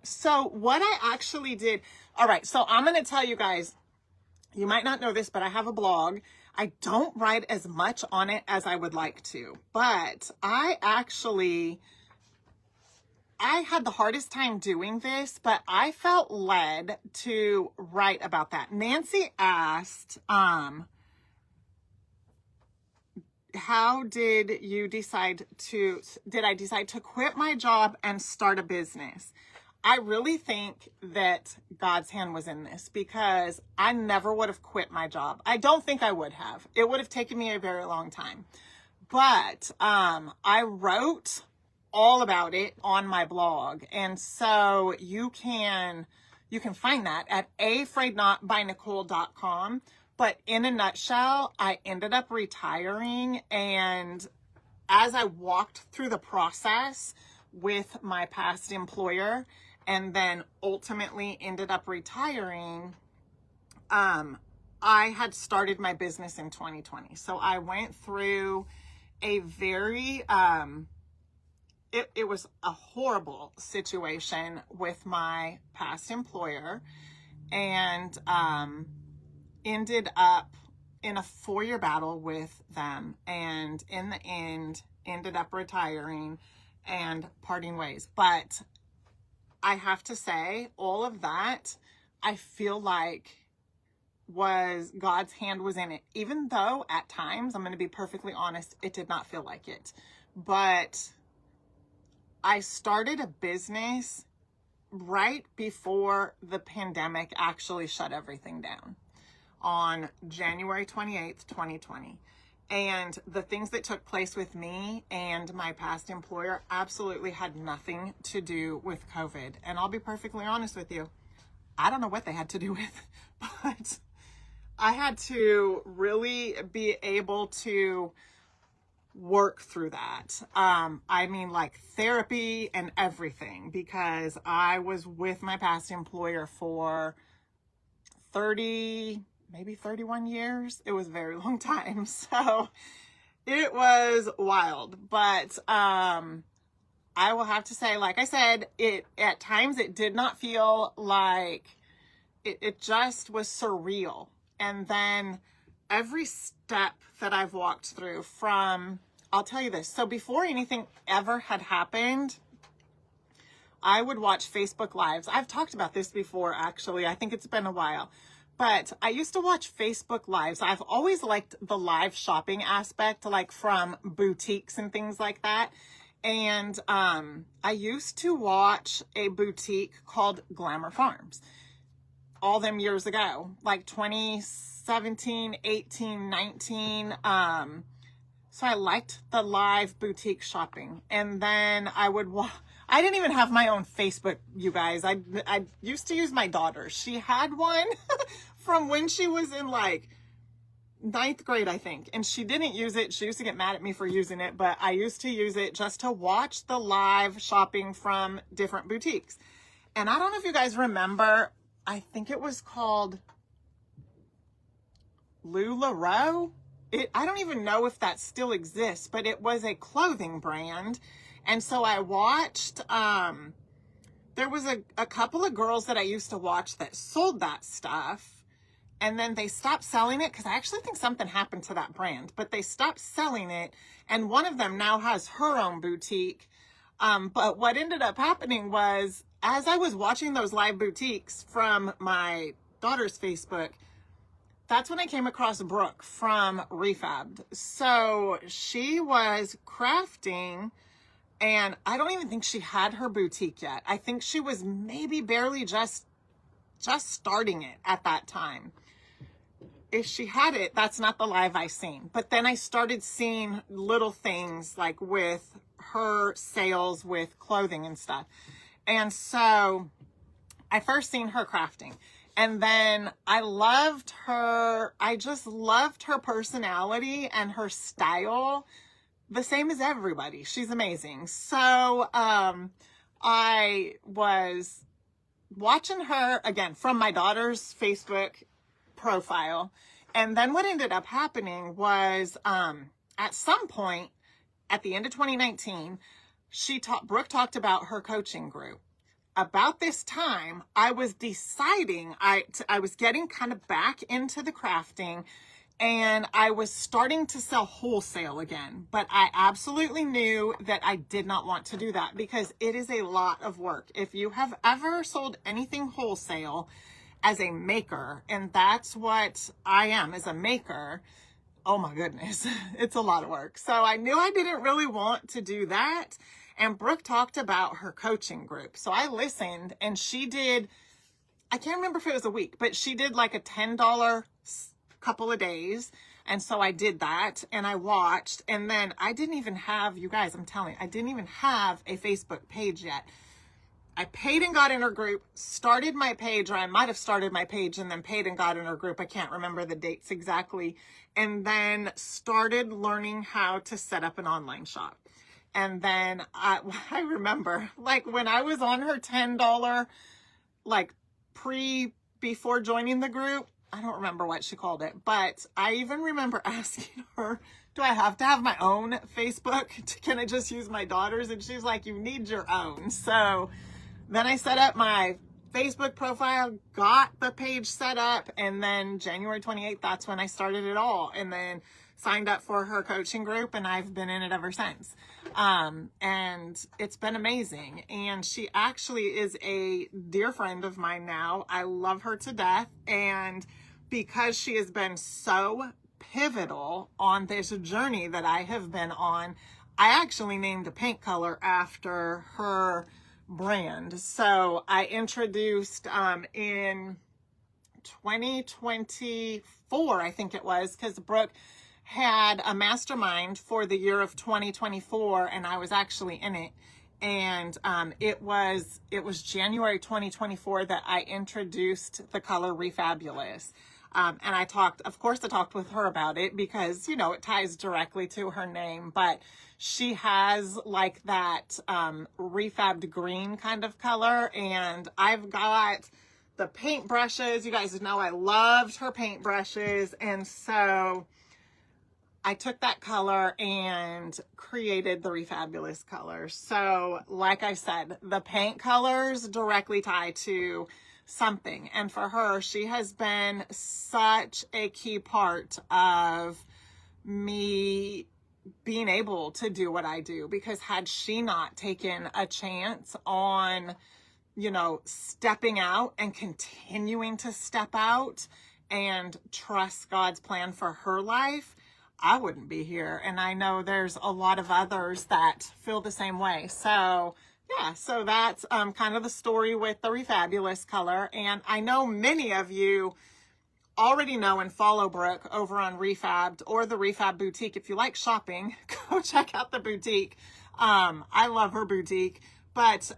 So what I actually did, all right, so I'm going to tell you guys, you might not know this, but I have a blog. I don't write as much on it as I would like to, but I had the hardest time doing this, but I felt led to write about that. Nancy asked, how did I decide to quit my job and start a business? I really think that God's hand was in this, because I never would have quit my job. I don't think I would have. It would have taken me a very long time. But I wrote all about it on my blog. And so you can find that at A-Frayed-Knot by Nicole.com. But in a nutshell, I ended up retiring, and as I walked through the process with my past employer and then ultimately ended up retiring, I had started my business in 2020. So I went through a very, it was a horrible situation with my past employer, and ended up in a 4-year battle with them, and in the end ended up retiring and parting ways. But I have to say, all of that, I feel like was God's hand was in it, even though at times, I'm going to be perfectly honest, it did not feel like it. But I started a business right before the pandemic actually shut everything down on January 28th, 2020. And the things that took place with me and my past employer absolutely had nothing to do with COVID. And I'll be perfectly honest with you, I don't know what they had to do with, but I had to really be able to work through that. I mean, like therapy and everything, because I was with my past employer for 30, maybe 31 years. It was a very long time. So it was wild. But I will have to say, like I said, at times it did not feel like it just was surreal. And then every step that I've walked through from, I'll tell you this. So before anything ever had happened, I would watch Facebook Lives. I've talked about this before, actually. I think it's been a while. But I used to watch Facebook Lives. I've always liked the live shopping aspect, like from boutiques and things like that. And I used to watch a boutique called Glamour Farms all them years ago, like 2017, 18, 19. So I liked the live boutique shopping. And then I didn't even have my own Facebook, you guys. I used to use my daughter's. She had one from when she was in like 9th grade, I think. And she didn't use it. She used to get mad at me for using it, but I used to use it just to watch the live shopping from different boutiques. And I don't know if you guys remember, I think it was called LuLaRoe. I don't even know if that still exists, but it was a clothing brand. And so I watched, there was a couple of girls that I used to watch that sold that stuff. And then they stopped selling it because I actually think something happened to that brand, but they stopped selling it. And one of them now has her own boutique. But what ended up happening was, as I was watching those live boutiques from my daughter's Facebook, that's when I came across Brooke from Refabbed. So she was crafting, and I don't even think she had her boutique yet. I think she was maybe barely just starting it at that time. If she had it, that's not the live I seen. But then I started seeing little things like with her sales with clothing and stuff. And so I first seen her crafting. And then I loved her. I just loved her personality and her style. The same as everybody. She's amazing. So I was watching her, again, from my daughter's Facebook profile. And then what ended up happening was at some point at the end of 2019, Brooke talked about her coaching group. About this time, I was deciding, I was getting kind of back into the crafting, and I was starting to sell wholesale again. But I absolutely knew that I did not want to do that because it is a lot of work. If you have ever sold anything wholesale as a maker, and that's what I am as a maker, oh my goodness, it's a lot of work. So I knew I didn't really want to do that. And Brooke talked about her coaching group. So I listened, and she did, I can't remember if it was a week, but she did like a $10 couple of days And so I did that and I watched, and then I didn't even have, you guys, I'm telling you, I didn't even have a Facebook page yet. I paid and got in her group, started my page, or I might have started my page and then paid and got in her group. I can't remember the dates exactly. And then started learning how to set up an online shop. And then I remember, like, when I was on her $10, like, before joining the group, I don't remember what she called it, but I even remember asking her, do I have to have my own Facebook? Can I just use my daughter's? And she's like, you need your own. So then I set up my Facebook profile, got the page set up, and then January 28th, that's when I started it all. And then signed up for her coaching group, and I've been in it ever since. And it's been amazing. And she actually is a dear friend of mine now. I love her to death. And because she has been so pivotal on this journey that I have been on, I actually named a paint color after her brand. So I introduced in 2024, I think it was, because Brooke had a mastermind for the year of 2024, and I was actually in it. And it was January 2024 that I introduced the color Refabulous. And I talked with her about it because, you know, it ties directly to her name, but she has like that refabbed green kind of color. And I've got the paint brushes. You guys know I loved her paint brushes. And so I took that color and created the Refabulous color. So like I said, the paint colors directly tie to something. And for her, she has been such a key part of me being able to do what I do, because had she not taken a chance on, you know, stepping out and continuing to step out and trust God's plan for her life, I wouldn't be here. And I know there's a lot of others that feel the same way. So yeah, so that's kind of the story with the Refabulous color. And I know many of you already know and follow Brooke over on Refabbed or the Refab Boutique. If you like shopping, go check out the boutique. I love her boutique. But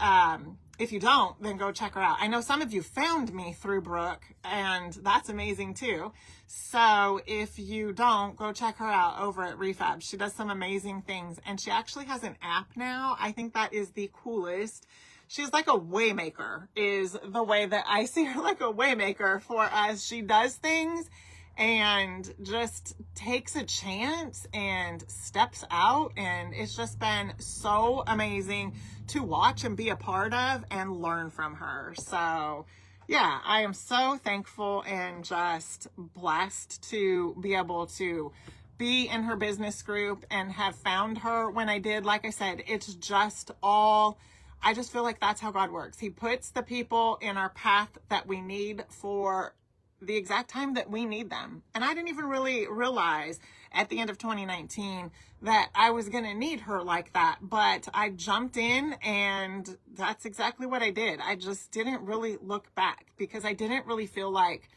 if you don't, then go check her out. I know some of you found me through Brooke, and that's amazing too. So if you don't, go check her out over at Refab. She does some amazing things, and she actually has an app now. I think that is the coolest. She's like a waymaker, is the way that I see her, like a waymaker for us. She does things and just takes a chance and steps out, and it's just been so amazing to watch and be a part of and learn from her. So yeah, I am so thankful and just blessed to be able to be in her business group and have found her when I did. Like I said, it's just all, I just feel like that's how God works. He puts the people in our path that we need for the exact time that we need them. And I didn't even really realize at the end of 2019 that I was going to need her like that. But I jumped in, and that's exactly what I did. I just didn't really look back because I didn't really feel like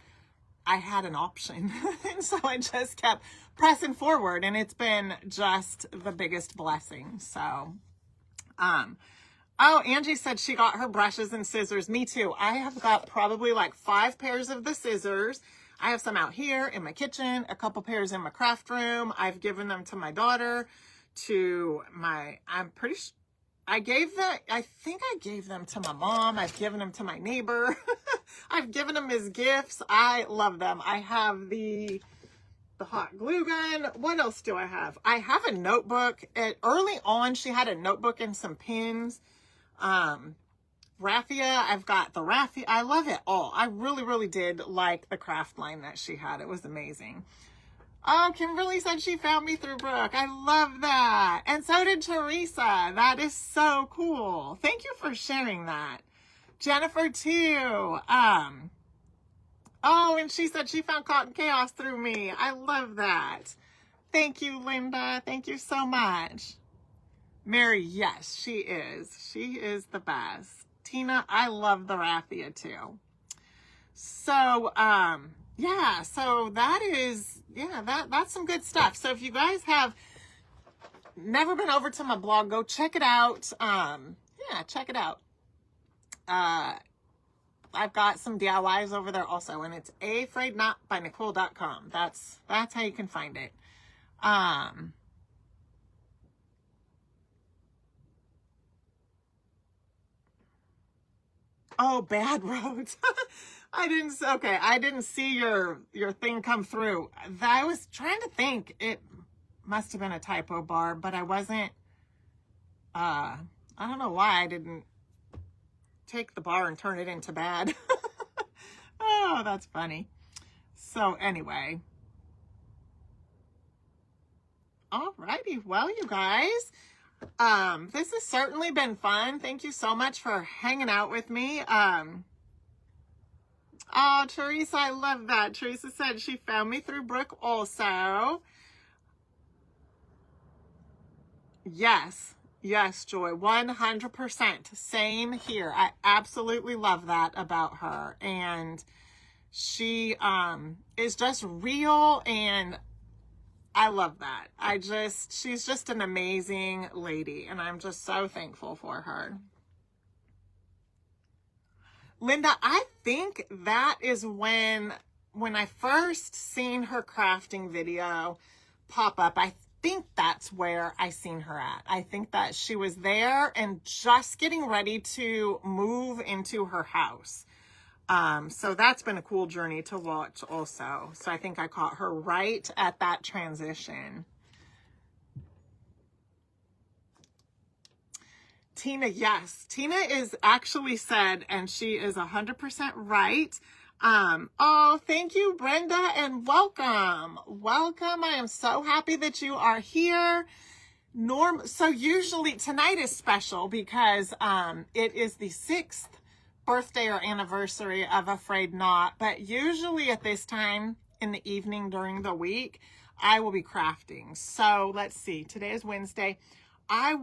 I had an option. And so I just kept pressing forward, and it's been just the biggest blessing. So, oh, Angie said she got her brushes and scissors. Me too. I have got probably like 5 pairs of the scissors. I have some out here in my kitchen, a couple pairs in my craft room. I've given them to my daughter, I'm pretty sure I think I gave them to my mom. I've given them to my neighbor. I've given them as gifts. I love them. I have the hot glue gun. What else do I have? I have a notebook. Early on, she had a notebook and some pins. Raffia, I've got the raffia. I love it all. I really, really did like the craft line that she had. It was amazing. Oh, Kimberly said she found me through Brooke. I love that. And so did Teresa. That is so cool. Thank you for sharing that. Jennifer too. Oh, and she said she found Cotton Chaos through me. I love that. Thank you, Linda. Thank you so much. Mary, yes, she is. She is the best. Tina, I love the raffia too. So, yeah, so that is, yeah, that's some good stuff. So if you guys have never been over to my blog, go check it out. Yeah, check it out. I've got some DIYs over there also, and it's A-Frayed-Knot by Nicole.com. That's how you can find it. Oh, bad roads. I didn't see your thing come through. I was trying to think. It must have been a typo, Barb, but I wasn't, I don't know why I didn't take the bar and turn it into bad. Oh, that's funny. So anyway. Alrighty, well, you guys, this has certainly been fun. Thank you so much for hanging out with me. Oh, Teresa, I love that. Teresa said she found me through Brooke also. Yes, Joy, 100%. Same here. I absolutely love that about her. And she is just real, and I love that. She's just an amazing lady, and I'm just so thankful for her. Linda, I think that is when I first seen her crafting video pop up. I think that's where I seen her at. I think that she was there and just getting ready to move into her house. So that's been a cool journey to watch also. So I think I caught her right at that transition. Tina, yes. Tina is actually said, and she is 100% right. Oh, thank you, Brenda, and welcome. Welcome. I am so happy that you are here. So usually tonight is special because it is the 6th birthday or anniversary of A-Frayed-Knot, but usually at this time in the evening during the week, I will be crafting. So let's see, today is Wednesday. I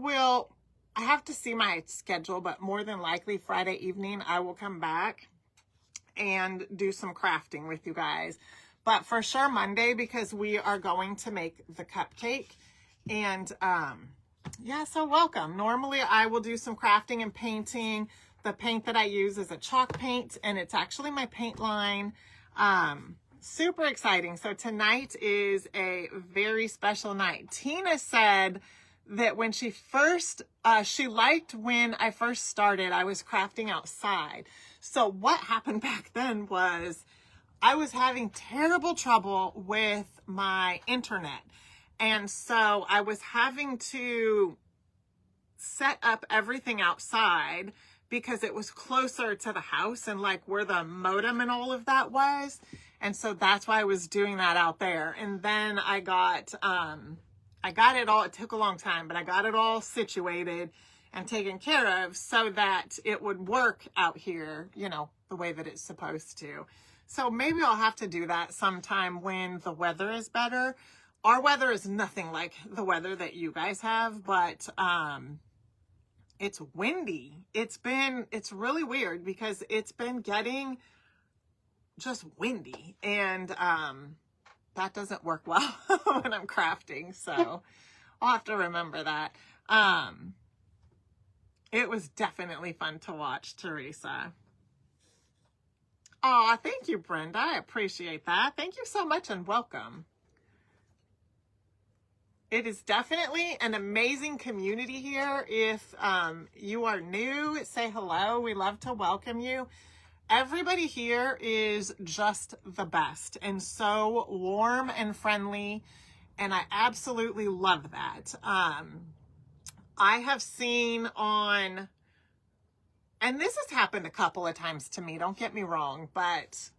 have to see my schedule, but more than likely Friday evening, I will come back and do some crafting with you guys. But for sure Monday, because we are going to make the cupcake. And yeah, so welcome. Normally I will do some crafting and painting. The paint that I use is a chalk paint, and it's actually my paint line. Super exciting. So tonight is a very special night. Tina said that when she first, she liked when I first started, I was crafting outside. So what happened back then was I was having terrible trouble with my internet. And so I was having to set up everything outside because it was closer to the house and like where the modem and all of that was. And so that's why I was doing that out there. And then I got it all, it took a long time, but I got it all situated and taken care of so that it would work out here, you know, the way that it's supposed to. So maybe I'll have to do that sometime when the weather is better. Our weather is nothing like the weather that you guys have, but it's windy. It's really weird because it's been getting just windy, and that doesn't work well when I'm crafting. So I'll have to remember that. It was definitely fun to watch, Teresa. Oh, thank you, Brenda. I appreciate that. Thank you so much, and welcome. It is definitely an amazing community here. If you are new, say hello. We love to welcome you. Everybody here is just the best and so warm and friendly, and I absolutely love that. I have seen on, and this has happened a couple of times to me, don't get me wrong, but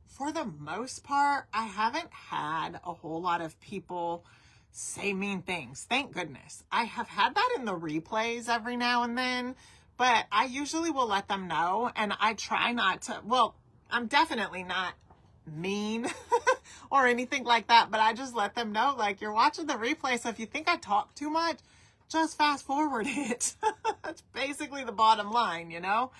for the most part, I haven't had a whole lot of people say mean things. Thank goodness. I have had that in the replays every now and then, but I usually will let them know, and I try not to, well, I'm definitely not mean or anything like that, but I just let them know, like, you're watching the replay, so if you think I talk too much, just fast forward it. That's basically the bottom line, you know?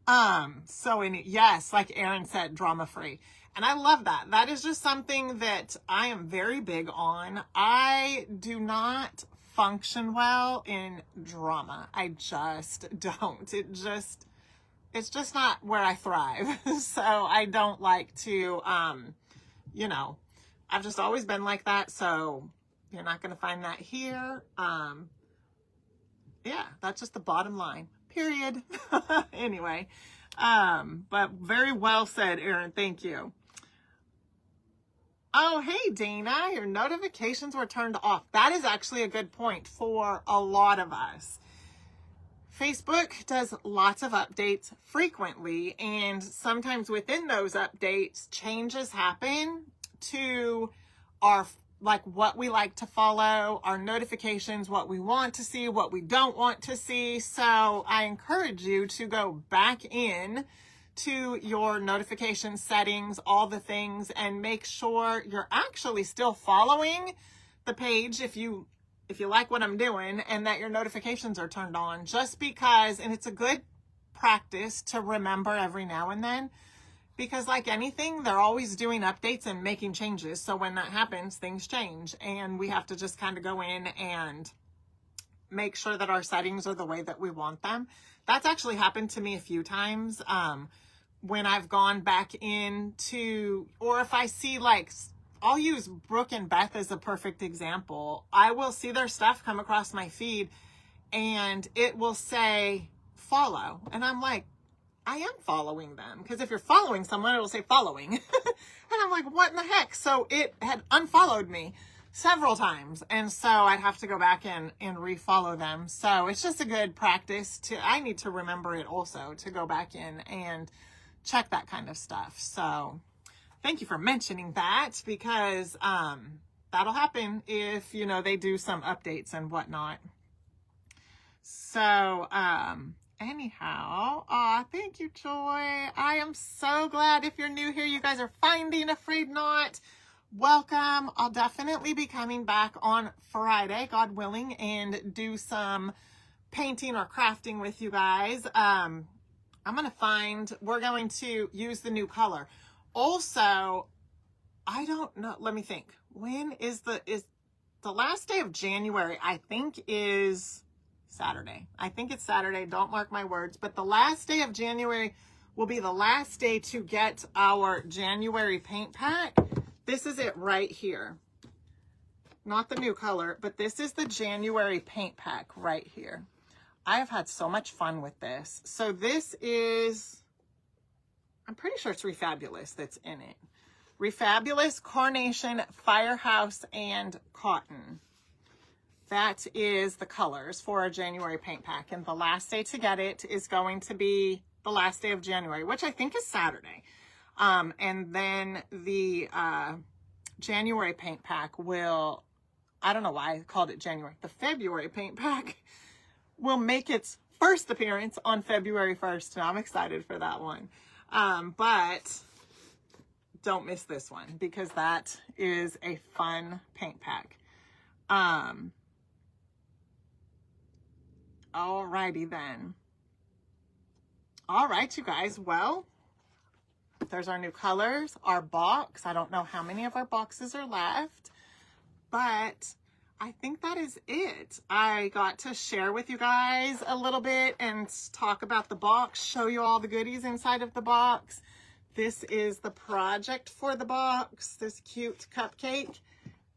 Yes, like Aaron said, drama free. And I love that. That is just something that I am very big on. I do not function well in drama. I just don't. It's just not where I thrive. So I don't like to, you know, I've just always been like that. So you're not going to find that here. Yeah, that's just the bottom line, period. Anyway, but very well said, Erin. Thank you. Oh, hey, Dana, your notifications were turned off. That is actually a good point for a lot of us. Facebook does lots of updates frequently, and sometimes within those updates, changes happen to our, like, what we like to follow, our notifications, what we want to see, what we don't want to see. So I encourage you to go back in to your notification settings, all the things, and make sure you're actually still following the page if you like what I'm doing, and that your notifications are turned on, just because, and it's a good practice to remember every now and then, because like anything, they're always doing updates and making changes. So when that happens, things change, and we have to just kind of go in and make sure that our settings are the way that we want them. That's actually happened to me a few times. When I've gone back into, or if I see, like, I'll use Brooke and Beth as a perfect example. I will see their stuff come across my feed and it will say follow. And I'm like, I am following them. Because if you're following someone, it'll say following. And I'm like, what in the heck? So it had unfollowed me several times. And so I'd have to go back and refollow them. So it's just a good practice I need to remember it also, to go back in and check that kind of stuff. So thank you for mentioning that, because that'll happen if, you know, they do some updates and whatnot. So anyhow, thank you, Joy. I am so glad. If you're new here, you guys are finding A-Frayed-Knot. Welcome. I'll definitely be coming back on Friday, God willing, and do some painting or crafting with you guys. We're going to use the new color. Also, I don't know, let me think. When is the last day of January, I think, is Saturday. I think it's Saturday, don't mark my words, but the last day of January will be the last day to get our January paint pack. This is it right here. Not the new color, but this is the January paint pack right here. I have had so much fun with this. So this is, I'm pretty sure it's Refabulous that's in it. Refabulous, Carnation, Firehouse, and Cotton. That is the colors for a January paint pack. And the last day to get it is going to be the last day of January, which I think is Saturday. And then the January paint pack will, I don't know why I called it January. The February paint pack will make its first appearance on February 1st. And I'm excited for that one. But don't miss this one, because that is a fun paint pack. Alrighty then. All right, you guys. Well, there's our new colors, our box. I don't know how many of our boxes are left, but I think that is it. I got to share with you guys a little bit and talk about the box, show you all the goodies inside of the box. This is the project for the box, this cute cupcake.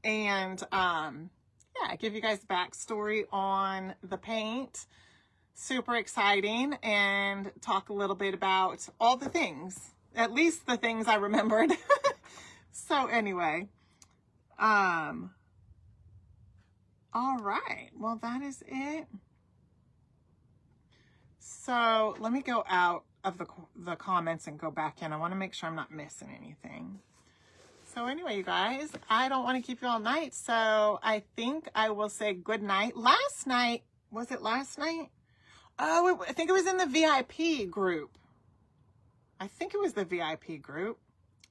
And yeah, give you guys backstory on the paint. Super exciting, and talk a little bit about all the things, at least the things I remembered. So anyway, all right, well, that is it. So let me go out of the comments and go back in. I want to make sure I'm not missing anything. So anyway, you guys, I don't want to keep you all night, so I think I will say good night. Last night, was it last night? Oh, I think it was in the VIP group. I think it was the VIP group.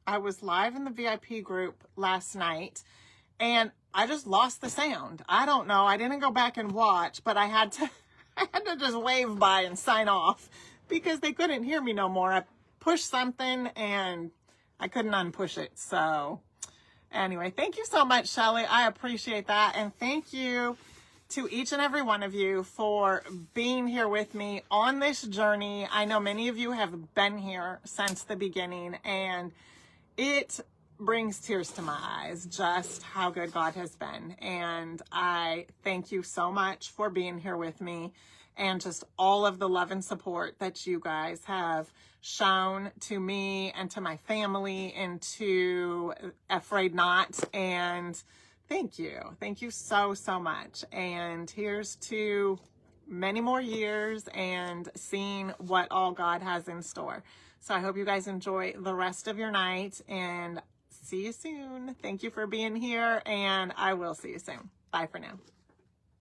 I was live in the VIP group last night, and I just lost the sound. I don't know. I didn't go back and watch, but I had to just wave by and sign off because they couldn't hear me no more. I pushed something and I couldn't unpush it. So anyway, thank you so much, Shelly. I appreciate that. And thank you to each and every one of you for being here with me on this journey. I know many of you have been here since the beginning, and it brings tears to my eyes just how good God has been. And I thank you so much for being here with me, and just all of the love and support that you guys have shown to me and to my family and to A-Frayed-Knot. And thank you. Thank you so, so much. And here's to many more years and seeing what all God has in store. So I hope you guys enjoy the rest of your night, and see you soon. Thank you for being here, and I will see you soon. Bye for now.